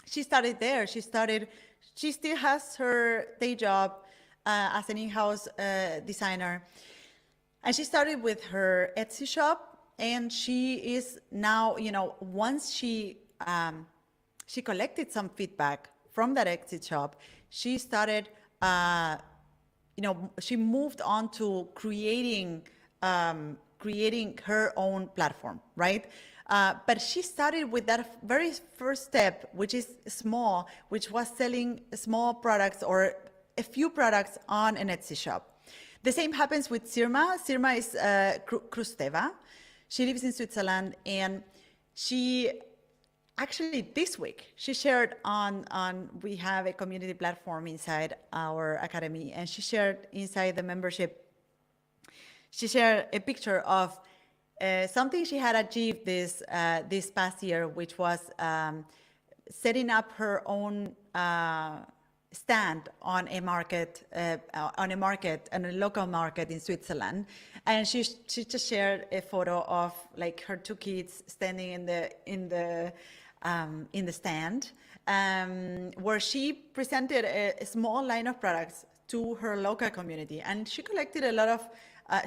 she started there. She still has her day job as an in-house designer. And she started with her Etsy shop. And she is now, once she collected some feedback from that Etsy shop, she started, she moved on to creating her own platform, right? But she started with that very first step, which is small, which was selling small products or a few products on an Etsy shop. The same happens with Sirma. Sirma is Krusteva. She lives in Switzerland, and she actually this week she shared we have a community platform inside our academy, and she shared inside the membership, she shared a picture of something she had achieved this past year, which was setting up her own stand on a local market in Switzerland. And she just shared a photo of like her two kids standing in the stand, where she presented a small line of products to her local community. And she collected a lot of,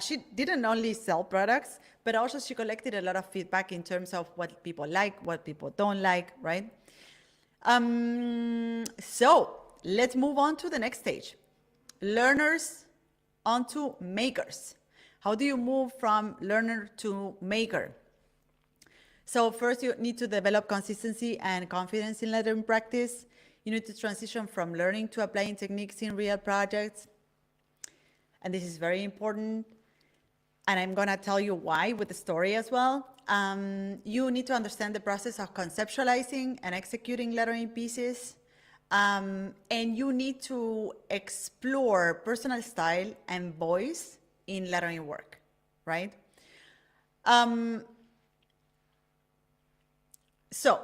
she didn't only sell products, but also she collected a lot of feedback in terms of what people like, what people don't like, right? So let's move on to the next stage. Learners onto makers. How do you move from learner to maker? So first you need to develop consistency and confidence in lettering practice. You need to transition from learning to applying techniques in real projects. And this is very important. And I'm gonna tell you why with the story as well. You need to understand the process of conceptualizing and executing lettering pieces. And you need to explore personal style and voice in lettering work, right? So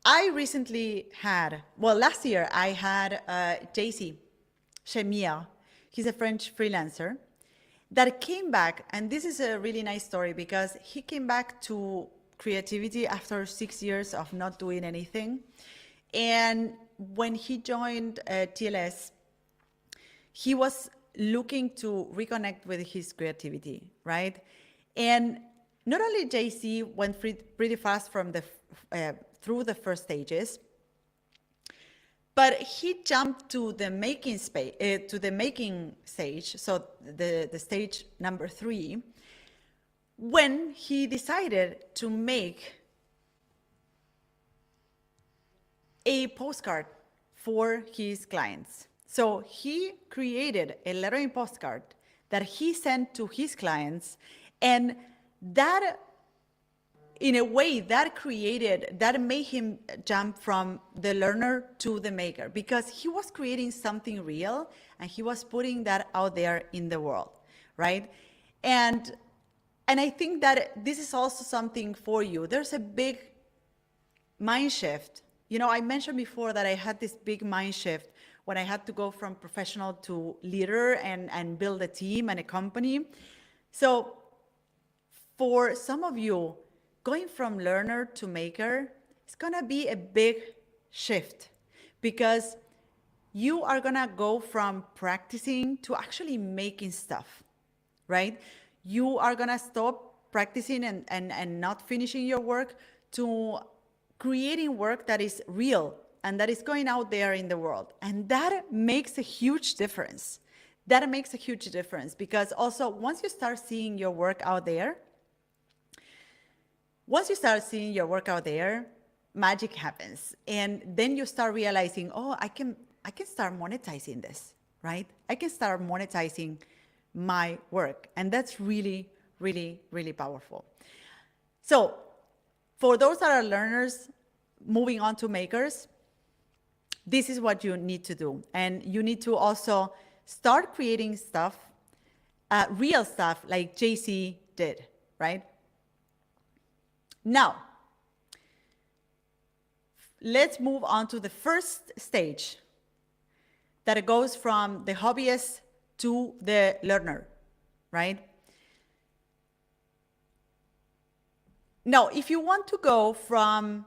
I recently had, well, last year I had JC Chemia. He's a French freelancer that came back, and this is a really nice story because he came back to creativity after 6 years of not doing anything. And when he joined TLS, he was looking to reconnect with his creativity, right? And not only JC went pretty fast from through the first stages, but he jumped to the making stage, so the stage number 3, when he decided to make a postcard for his clients. So he created a lettering postcard that he sent to his clients, and that, in a way, that made him jump from the learner to the maker, because he was creating something real and he was putting that out there in the world, right? And I think that this is also something for you. There's a big mind shift. You know, I mentioned before that I had this big mind shift when I had to go from professional to leader and build a team and a company. So for some of you, going from learner to maker is gonna be a big shift, because you are gonna go from practicing to actually making stuff, right? You are gonna stop practicing and not finishing your work to creating work that is real and that is going out there in the world. And that makes a huge difference. That makes a huge difference, because also once you start seeing your work out there, magic happens. And then you start realizing, oh, I can start monetizing this, right? I can start monetizing my work. And that's really, really, really powerful. So for those that are learners moving on to makers, this is what you need to do. And you need to also start creating stuff, real stuff like JC did, right? Now, let's move on to the first stage that goes from the hobbyist to the learner, right? Now, if you want to go from,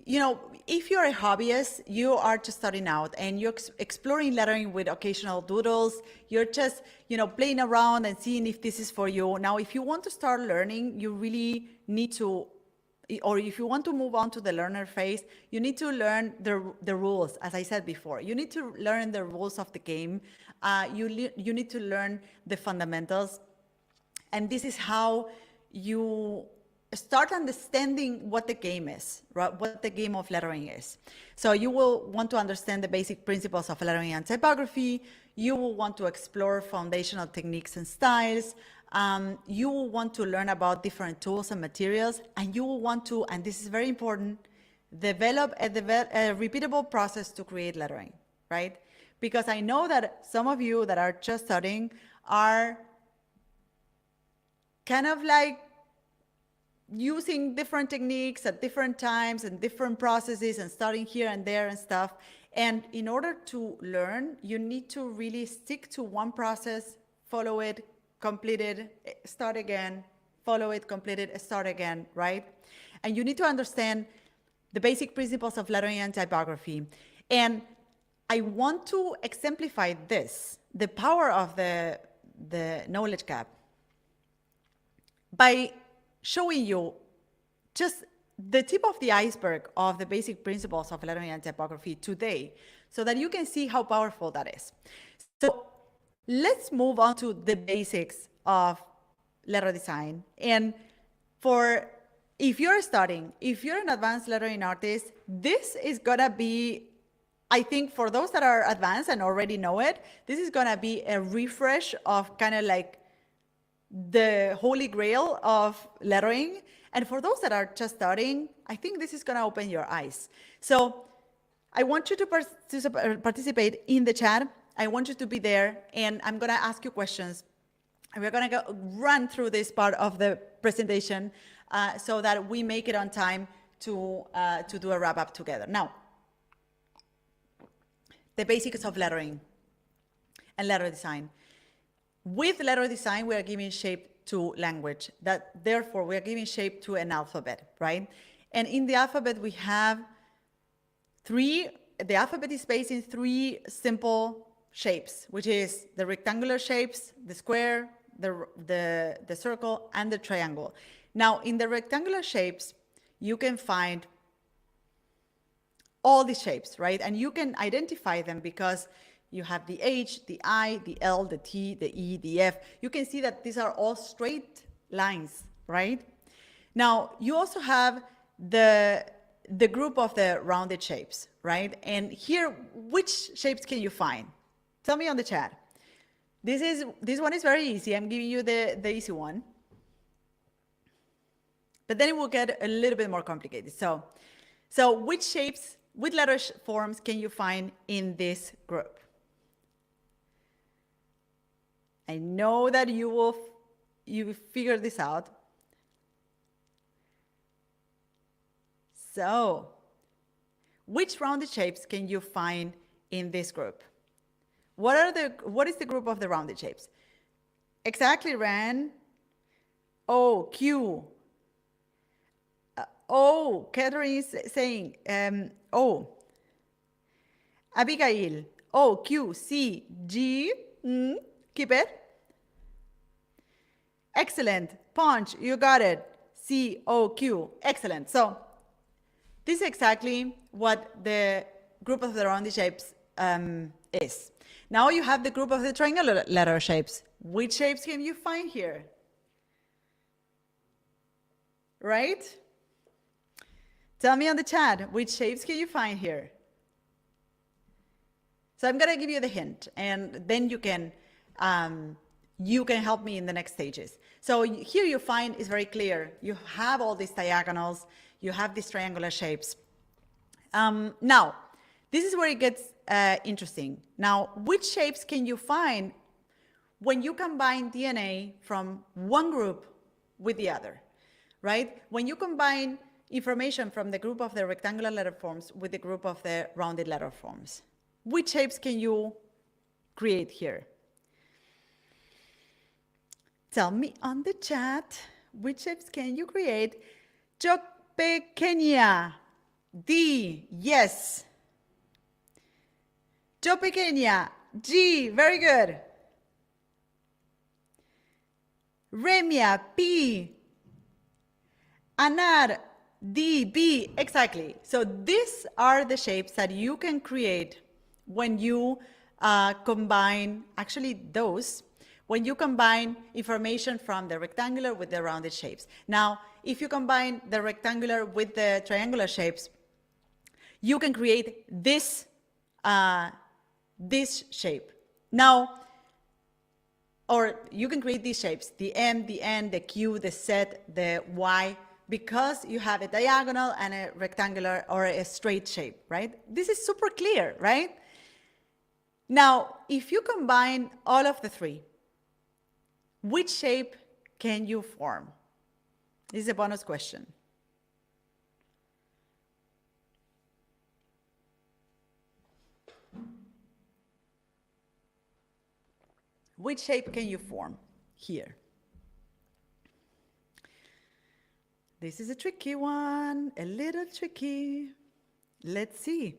you know, if you're a hobbyist, you are just starting out and you're exploring lettering with occasional doodles, you're just, you know, playing around and seeing if this is for you. Now, if you want to start learning, you really need to, or if you want to move on to the learner phase, you need to learn the rules, as I said before. You need to learn the rules of the game. You need to learn the fundamentals. And this is how you start understanding what the game is, right? What the game of lettering is. So you will want to understand the basic principles of lettering and typography. You will want to explore foundational techniques and styles. You will want to learn about different tools and materials, and you will want to, and this is very important, develop a repeatable process to create lettering, right? Because I know that some of you that are just starting are kind of like using different techniques at different times and different processes and starting here and there and stuff. And in order to learn, you need to really stick to one process, follow it, complete it, start again, follow it, complete it, start again, right? And you need to understand the basic principles of lettering and typography. And I want to exemplify this, the power of the knowledge gap, by showing you just the tip of the iceberg of the basic principles of lettering and typography today, so that you can see how powerful that is. So let's move on to the basics of letter design. And if you're starting, if you're an advanced lettering artist, this is gonna be, I think for those that are advanced and already know it, this is gonna be a refresh of kind of like the holy grail of lettering. And for those that are just starting, I think this is gonna open your eyes. So I want you to participate in the chat. I want you to be there, and I'm gonna ask you questions. We're going to run through this part of the presentation so that we make it on time to do a wrap up together. Now, the basics of lettering and letter design. With letter design, we are giving shape to language. Therefore, we are giving shape to an alphabet, right? And in the alphabet, we have the alphabet is based in three simple shapes, which is the rectangular shapes, the square, the circle, and the triangle. Now, in the rectangular shapes, you can find all these shapes, right? And you can identify them because you have the H, the I, the L, the T, the E, the F. You can see that these are all straight lines, right? Now, you also have the group of the rounded shapes, right? And here, which shapes can you find? Tell me on the chat. This one is very easy. I'm giving you the easy one. But then it will get a little bit more complicated. So which shapes, which letter forms can you find in this group? I know that you figure this out. So, which rounded shapes can you find in this group? What is the group of the rounded shapes? Exactly, Ran. O, Q. O, Catherine is saying, O. Abigail, O, Q, C, G, keep it. Excellent. Punch, you got it. C, O, Q. Excellent. So this is exactly what the group of the rounded shapes is. Now you have the group of the triangular letter shapes. Which shapes can you find here? Right? Tell me on the chat, which shapes can you find here? So I'm going to give you the hint, and then you can help me in the next stages. So here you find is very clear. You have all these diagonals. You have these triangular shapes. Now, this is where it gets interesting. Now, which shapes can you find when you combine DNA from one group with the other, right? When you combine information from the group of the rectangular letter forms with the group of the rounded letter forms, which shapes can you create here? Tell me on the chat, which shapes can you create? Pequeña. D, yes. Pequeña. G, very good. Remia, P. Anar, D, B, exactly. So these are the shapes that you can create when you combine, when you combine information from the rectangular with the rounded shapes. Now, if you combine the rectangular with the triangular shapes, you can create this shape. Now, or you can create these shapes, the M, the N, the Q, the Z, the Y, because you have a diagonal and a rectangular or a straight shape, right? This is super clear, right? Now, if you combine all of the three, which shape can you form? This is a bonus question. Which shape can you form here? This is a tricky one, a little tricky. Let's see.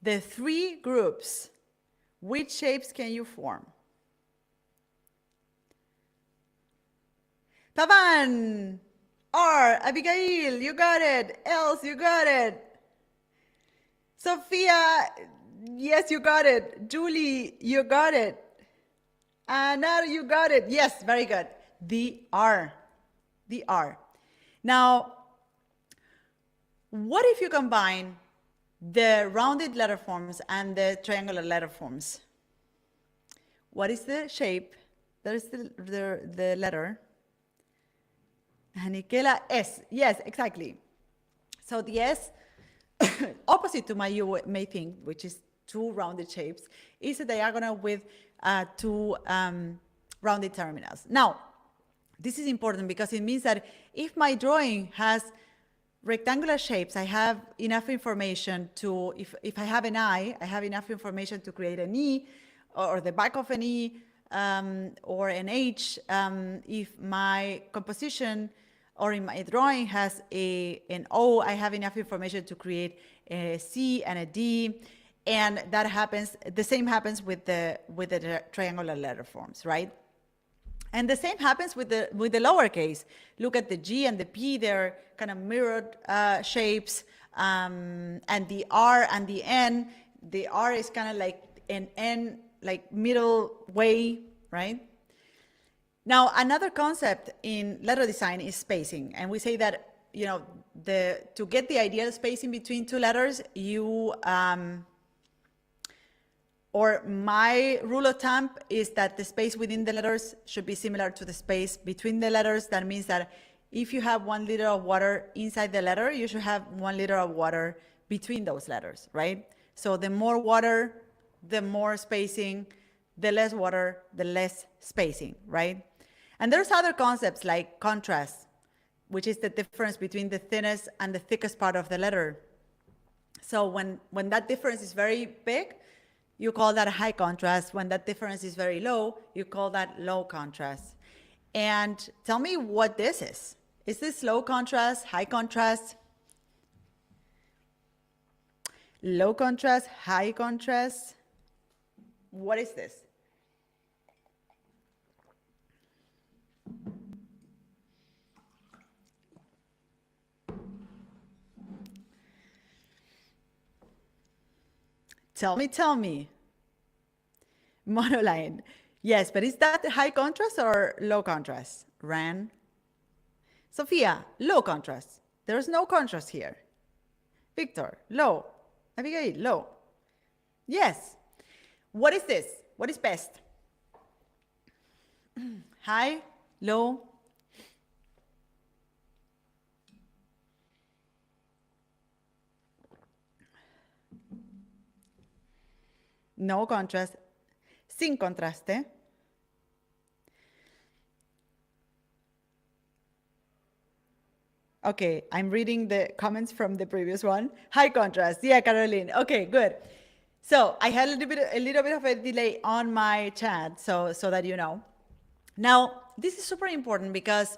The three groups, which shapes can you form? Pavan, R, Abigail, you got it. Els, you got it. Sophia, yes, you got it. Julie, you got it. Anna, you got it. Yes, very good. The R. Now, what if you combine the rounded letter forms and the triangular letter forms? What is the shape? That is the letter. Nikela, S. Yes, exactly. So the S, opposite to my you may think, which is two rounded shapes, is a diagonal with two rounded terminals. Now, this is important because it means that if my drawing has rectangular shapes, I have enough information to, if I have an eye, I have enough information to create an E or the back of an E or an H. If my composition or in my drawing has an O, I have enough information to create a C and a D. And that happens, the same happens with the triangular letter forms, right? And the same happens with the lowercase. Look at the G and the P, they're kind of mirrored shapes. And the R and the N, the R is kind of like an N, like middle way, right? Now, another concept in letter design is spacing. And we say that, you know, to get the ideal spacing between two letters, or my rule of thumb is that the space within the letters should be similar to the space between the letters. That means that if you have 1 liter of water inside the letter, you should have 1 liter of water between those letters, right? So the more water, the more spacing, the less water, the less spacing, right? And there's other concepts like contrast, which is the difference between the thinnest and the thickest part of the letter. So when that difference is very big, you call that high contrast. When that difference is very low, you call that low contrast. And tell me what this is. Is this low contrast, high contrast? Low contrast, high contrast? What is this? Tell me. Monoline. Yes, but is that high contrast or low contrast? Ran. Sophia, low contrast. There's no contrast here. Victor, low. Abigail, low. Yes. What is this? What is best? High, low. No contrast. Sin contraste. Okay, I'm reading the comments from the previous one. High contrast. Yeah, Caroline. Okay, good. So I had a little bit of a delay on my chat, so that you know. Now, this is super important because,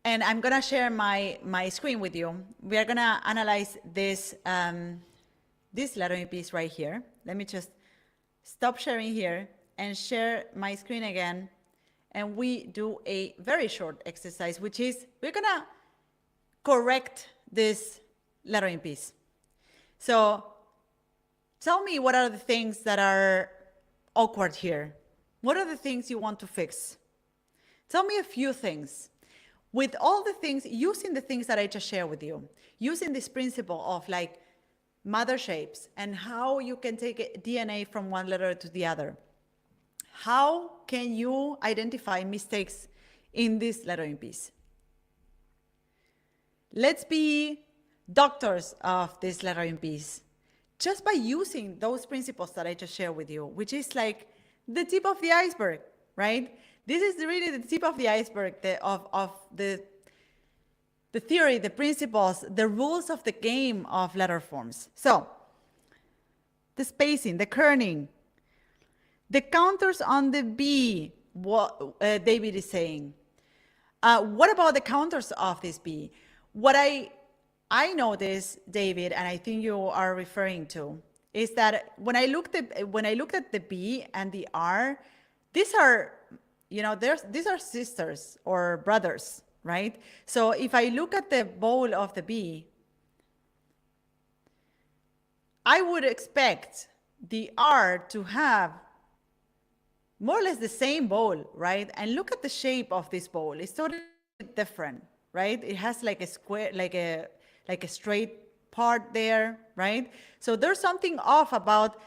and I'm gonna share my screen with you. We are gonna analyze this this lettering piece right here. Let me just stop sharing here and share my screen again. And we do a very short exercise, which is we're gonna correct this lettering piece. So tell me what are the things that are awkward here? What are the things you want to fix? Tell me a few things. With all the things, using the things that I just shared with you, using this principle of like mother shapes and how you can take DNA from one letter to the other. How can you identify mistakes in this lettering piece? Let's be doctors of this lettering piece just by using those principles that I just shared with you, which is like the tip of the iceberg, right? This is really the tip of the iceberg of the theory, the principles, the rules of the game of letter forms. So the spacing, the kerning, the counters on the B, what David is saying. What about the counters of this B? What I noticed, David, and I think you are referring to, is that when I looked at the B and the R, these are, you know, these are sisters or brothers, right? So if I look at the bowl of the B, I would expect the R to have more or less the same bowl, right? And look at the shape of this bowl. It's totally different, right? It has like a square, like a straight part there, right? So there's something off about,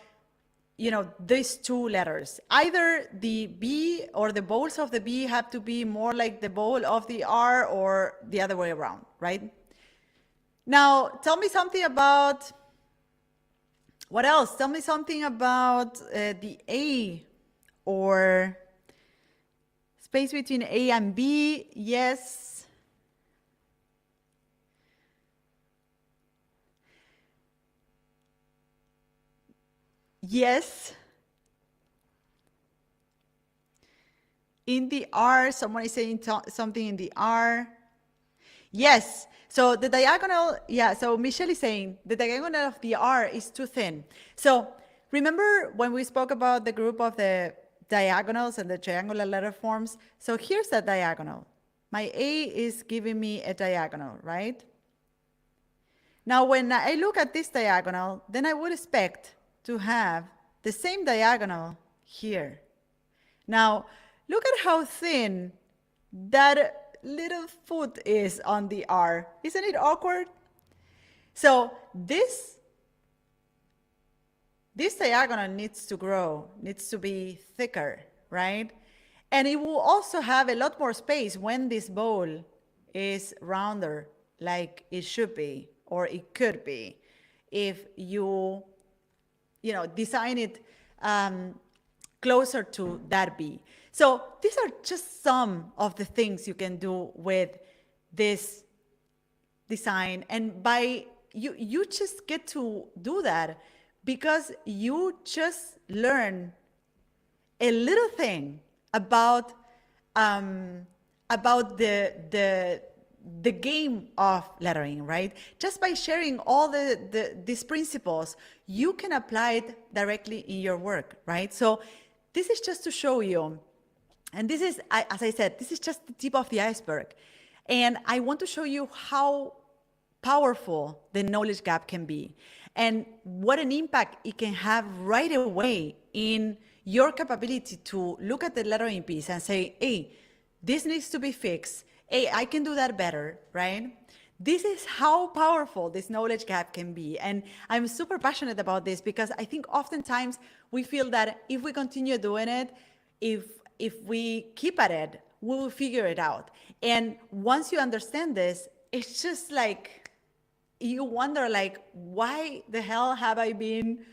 you know, these two letters. Either the B or the bowls of the B have to be more like the bowl of the R or the other way around, right? Now, tell me something about, what else? Tell me something about the A or Space between A and B, yes. Yes. In the R, someone is saying something in the R. Yes. So the diagonal, yeah, so Michelle is saying the diagonal of the R is too thin. So remember when we spoke about the group of the diagonals and the triangular letter forms? So here's the diagonal. My A is giving me a diagonal, right? Now, when I look at this diagonal, then I would expect to have the same diagonal here. Now, look at how thin that little foot is on the R. Isn't it awkward? So this diagonal needs to grow, needs to be thicker, right? And it will also have a lot more space when this bowl is rounder, like it should be, or it could be, if you design it closer to that B. So these are just some of the things you can do with this design. And by you just get to do that because you just learn a little thing about the game of lettering, right? Just by sharing all these principles, you can apply it directly in your work, right? So this is just to show you, and this is, as I said, this is just the tip of the iceberg. And I want to show you how powerful the knowledge gap can be and what an impact it can have right away in your capability to look at the lettering piece and say, hey, this needs to be fixed. Hey, I can do that better, right? This is how powerful this knowledge gap can be. And I'm super passionate about this because I think oftentimes we feel that if we continue doing it, if we keep at it, we will figure it out. And once you understand this, it's just like, you wonder like, why the hell have I been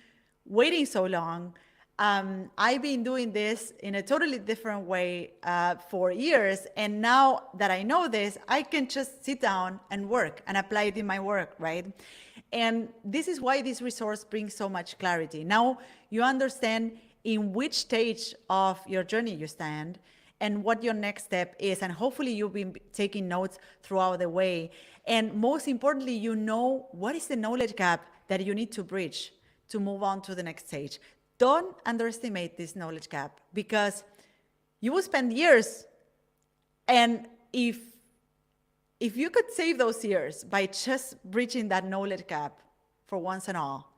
waiting so long? I've been doing this in a totally different way for years. And now that I know this, I can just sit down and work and apply it in my work, right? And this is why this resource brings so much clarity. Now you understand in which stage of your journey you stand and what your next step is. And hopefully you've been taking notes throughout the way. And most importantly, you know what is the knowledge gap that you need to bridge to move on to the next stage. Don't underestimate this knowledge gap because you will spend years. And if you could save those years by just bridging that knowledge gap for once and all,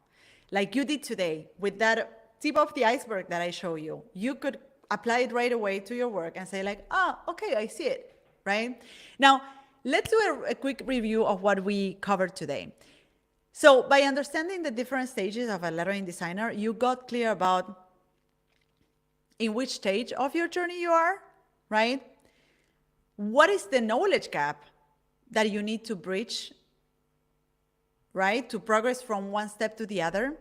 like you did today with that tip of the iceberg that I show you, you could apply it right away to your work and say like, okay, I see it, right? Now, let's do a quick review of what we covered today. So by understanding the different stages of a lettering designer, you got clear about in which stage of your journey you are, right? What is the knowledge gap that you need to bridge, right? To progress from one step to the other.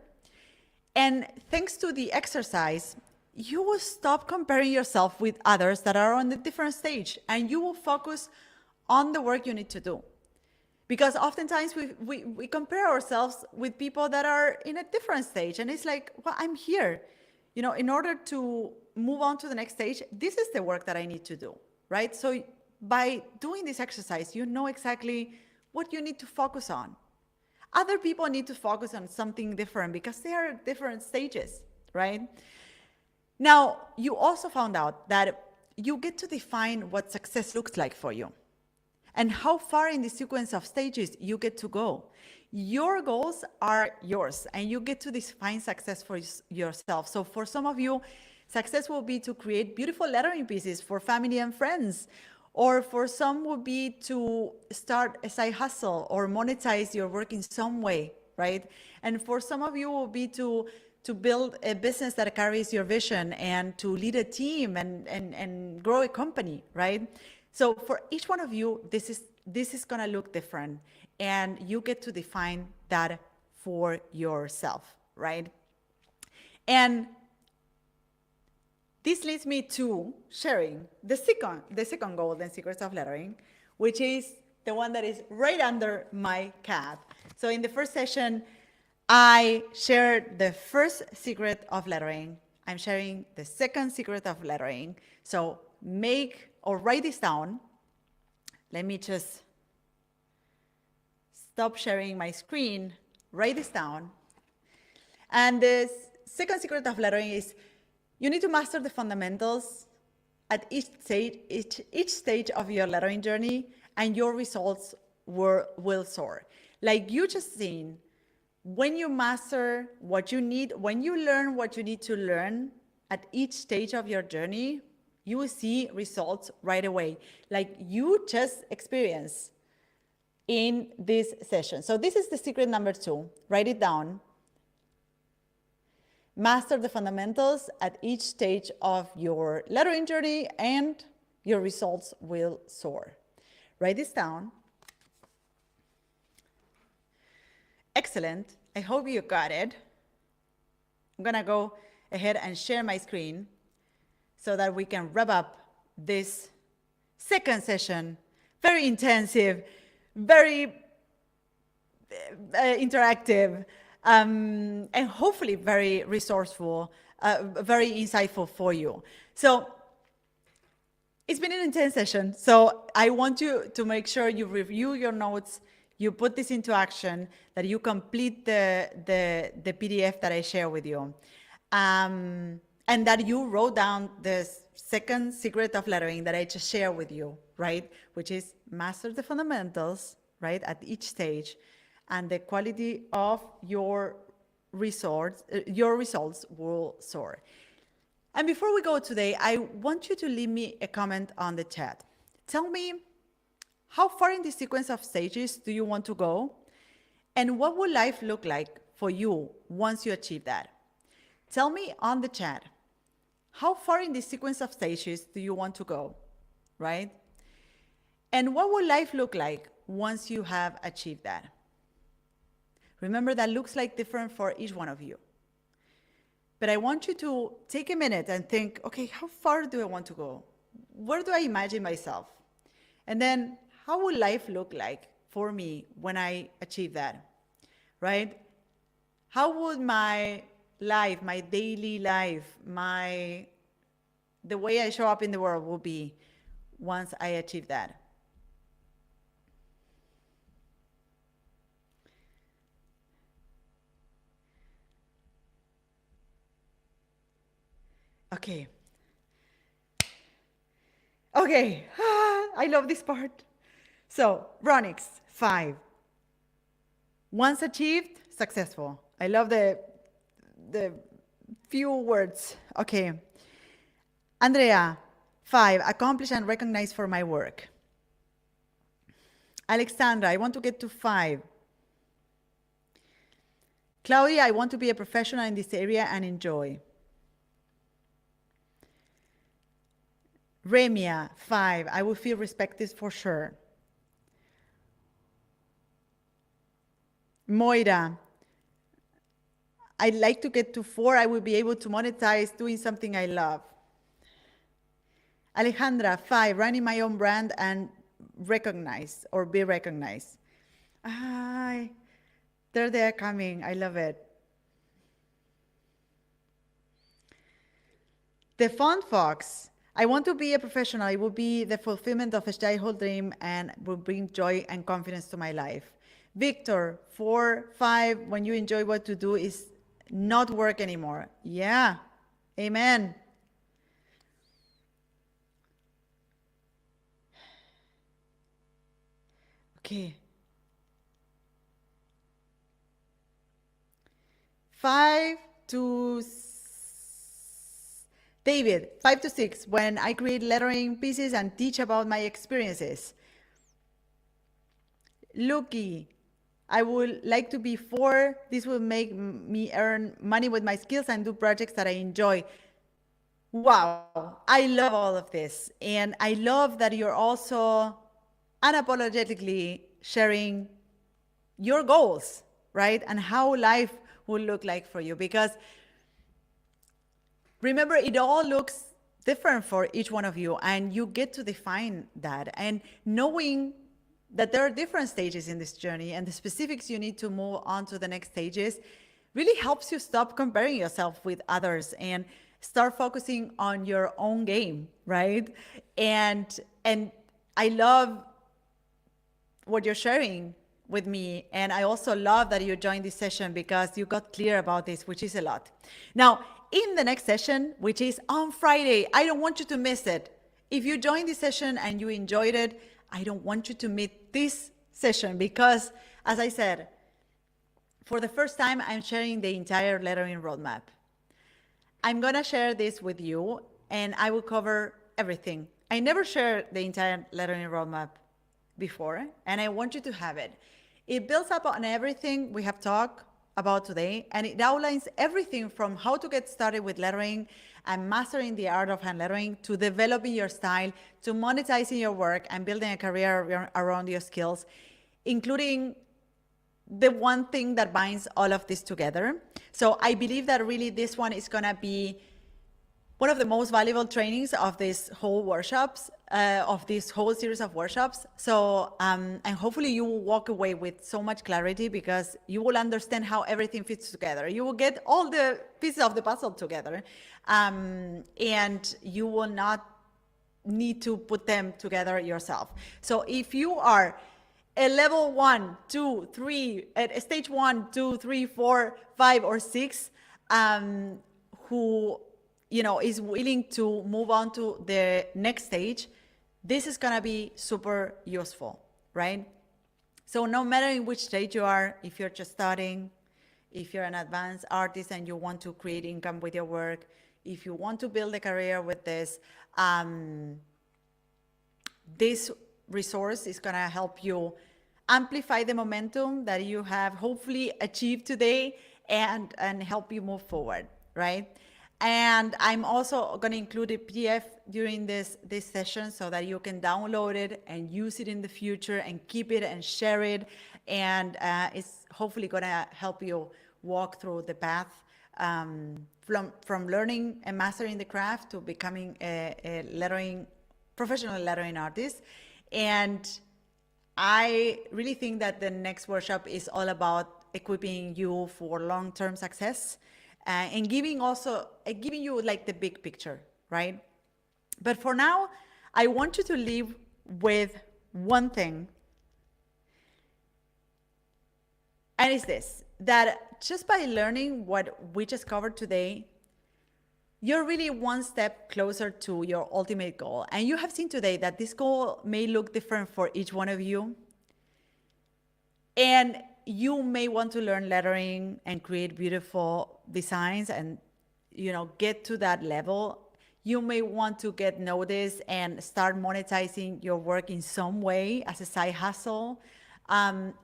And thanks to the exercise, you will stop comparing yourself with others that are on a different stage and you will focus on the work you need to do. Because oftentimes we compare ourselves with people that are in a different stage. And it's like, well, I'm here. In order to move on to the next stage, this is the work that I need to do, right? So by doing this exercise, you know exactly what you need to focus on. Other people need to focus on something different because they are at different stages, right? Now, you also found out that you get to define what success looks like for you and how far in the sequence of stages you get to go. Your goals are yours and you get to define success for yourself. So for some of you, success will be to create beautiful lettering pieces for family and friends, or for some would be to start a side hustle or monetize your work in some way, right? And for some of you will be to build a business that carries your vision and to lead a team and grow a company, right? So for each one of you, this is gonna look different and you get to define that for yourself, right? And this leads me to sharing the second golden secrets of lettering, which is the one that is right under my cap. So in the first session, I shared the first secret of lettering. I'm sharing the second secret of lettering. So make or write this down. Let me just stop sharing my screen, write this down. And the second secret of lettering is you need to master the fundamentals at each stage of your lettering journey, and your results will soar. Like you just seen, when you master what you need, when you learn what you need to learn at each stage of your journey, you will see results right away, like you just experienced in this session. So this is the secret number 2. Write it down. Master the fundamentals at each stage of your lettering journey and your results will soar. Write this down. Excellent. I hope you got it. I'm gonna go ahead and share my screen so that we can wrap up this second session. Very intensive, very interactive, and hopefully very resourceful, very insightful for you. So it's been an intense session. So I want you to make sure you review your notes, you put this into action, that you complete the PDF that I share with you. And that you wrote down the second secret of lettering that I just shared with you, right? Which is master the fundamentals, right? At each stage, and the quality of your results will soar. And before we go today, I want you to leave me a comment on the chat. Tell me, how far in the sequence of stages do you want to go? And what will life look like for you once you achieve that? Tell me on the chat, how far in the sequence of stages do you want to go, right? And what will life look like once you have achieved that? Remember, that looks like different for each one of you. But I want you to take a minute and think, okay, how far do I want to go? Where do I imagine myself? And then how will life look like for me when I achieve that, right? How would my life, my daily life, the way I show up in the world will be once I achieve that? Okay. Okay, I love this part. So, Ronix, 5. Once achieved, successful. I love the few words. Okay. Andrea, 5. Accomplished and recognized for my work. Alexandra, I want to get to 5. Claudia, I want to be a professional in this area and enjoy. Remia, 5. I will feel respected for sure. Moira, I'd like to get to 4. I will be able to monetize doing something I love. Alejandra, 5. Running my own brand and recognize or be recognized. There they are coming. I love it. The Font Fox, I want to be a professional. It will be the fulfillment of a childhood dream and will bring joy and confidence to my life. Victor, 4, 5, when you enjoy what to do is not work anymore. Yeah, amen. Okay. 5 to David, 5 to 6, when I create lettering pieces and teach about my experiences. Lucky, I would like to be 4. This will make me earn money with my skills and do projects that I enjoy. Wow, I love all of this. And I love that you're also unapologetically sharing your goals, right? And how life will look like for you. Because remember, it all looks different for each one of you, and you get to define that. And knowing that there are different stages in this journey and the specifics you need to move on to the next stages really helps you stop comparing yourself with others and start focusing on your own game, right? And I love what you're sharing with me. And I also love that you joined this session because you got clear about this, which is a lot. Now, in the next session, which is on Friday, I don't want you to miss it. If you joined this session and you enjoyed it, I don't want you to miss this session because, as I said, for the first time, I'm sharing the entire lettering roadmap. I'm gonna share this with you and I will cover everything. I never shared the entire lettering roadmap before, and I want you to have it. It builds up on everything we have talked about today, and it outlines everything from how to get started with lettering and mastering the art of hand lettering, to developing your style, to monetizing your work and building a career around your skills, including the one thing that binds all of this together. So I believe that really this one is gonna be one of the most valuable trainings of this whole workshops, of this whole series of workshops. So, and hopefully you will walk away with so much clarity because you will understand how everything fits together. You will get all the pieces of the puzzle together, and you will not need to put them together yourself. So if you are a level 1, 2, 3, at stage 1, 2, 3, 4, 5, or 6, who is willing to move on to the next stage, this is gonna be super useful, right? So no matter in which stage you are, if you're just starting, if you're an advanced artist and you want to create income with your work, if you want to build a career with this, this resource is gonna help you amplify the momentum that you have hopefully achieved today and help you move forward, right? And I'm also going to include a PDF during this session so that you can download it and use it in the future and keep it and share it. And it's hopefully going to help you walk through the path from learning and mastering the craft to becoming a professional lettering artist. And I really think that the next workshop is all about equipping you for long-term success. And giving you like the big picture, right? But for now, I want you to leave with one thing. And it's this, that just by learning what we just covered today, you're really one step closer to your ultimate goal. And you have seen today that this goal may look different for each one of you. And you may want to learn lettering and create beautiful designs and, get to that level. You may want to get noticed and start monetizing your work in some way as a side hustle.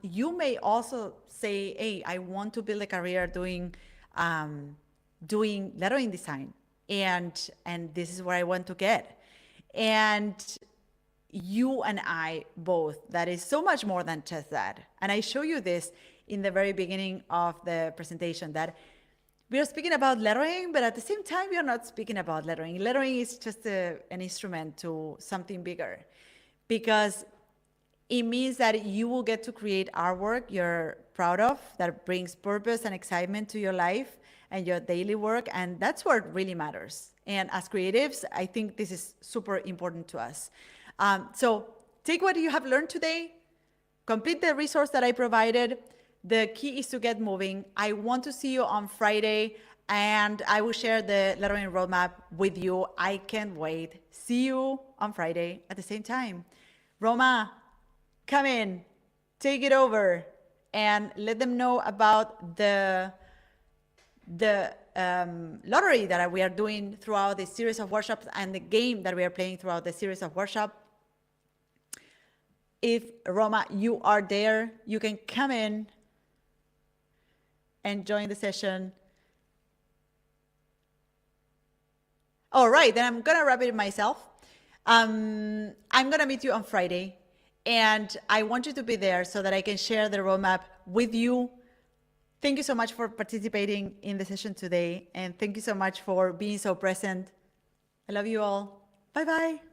You may also say, hey, I want to build a career doing lettering design. And this is where I want to get. And you and I both, that is so much more than just that. And I show you this in the very beginning of the presentation, that we are speaking about lettering, but at the same time, we are not speaking about lettering. Lettering is just an instrument to something bigger, because it means that you will get to create artwork you're proud of, that brings purpose and excitement to your life and your daily work. And that's what really matters. And as creatives, I think this is super important to us. So take what you have learned today, complete the resource that I provided. The key is to get moving. I want to see you on Friday, and I will share the lettering roadmap with you. I can't wait. See you on Friday at the same time. Roma, come in, take it over, and let them know about the lottery that we are doing throughout the series of workshops and the game that we are playing throughout the series of workshops. If, Roma, you are there, you can come in and join the session. All right, then I'm gonna wrap it myself. I'm gonna meet you on Friday, and I want you to be there so that I can share the roadmap with you. Thank you so much for participating in the session today, and thank you so much for being so present. I love you all. Bye bye.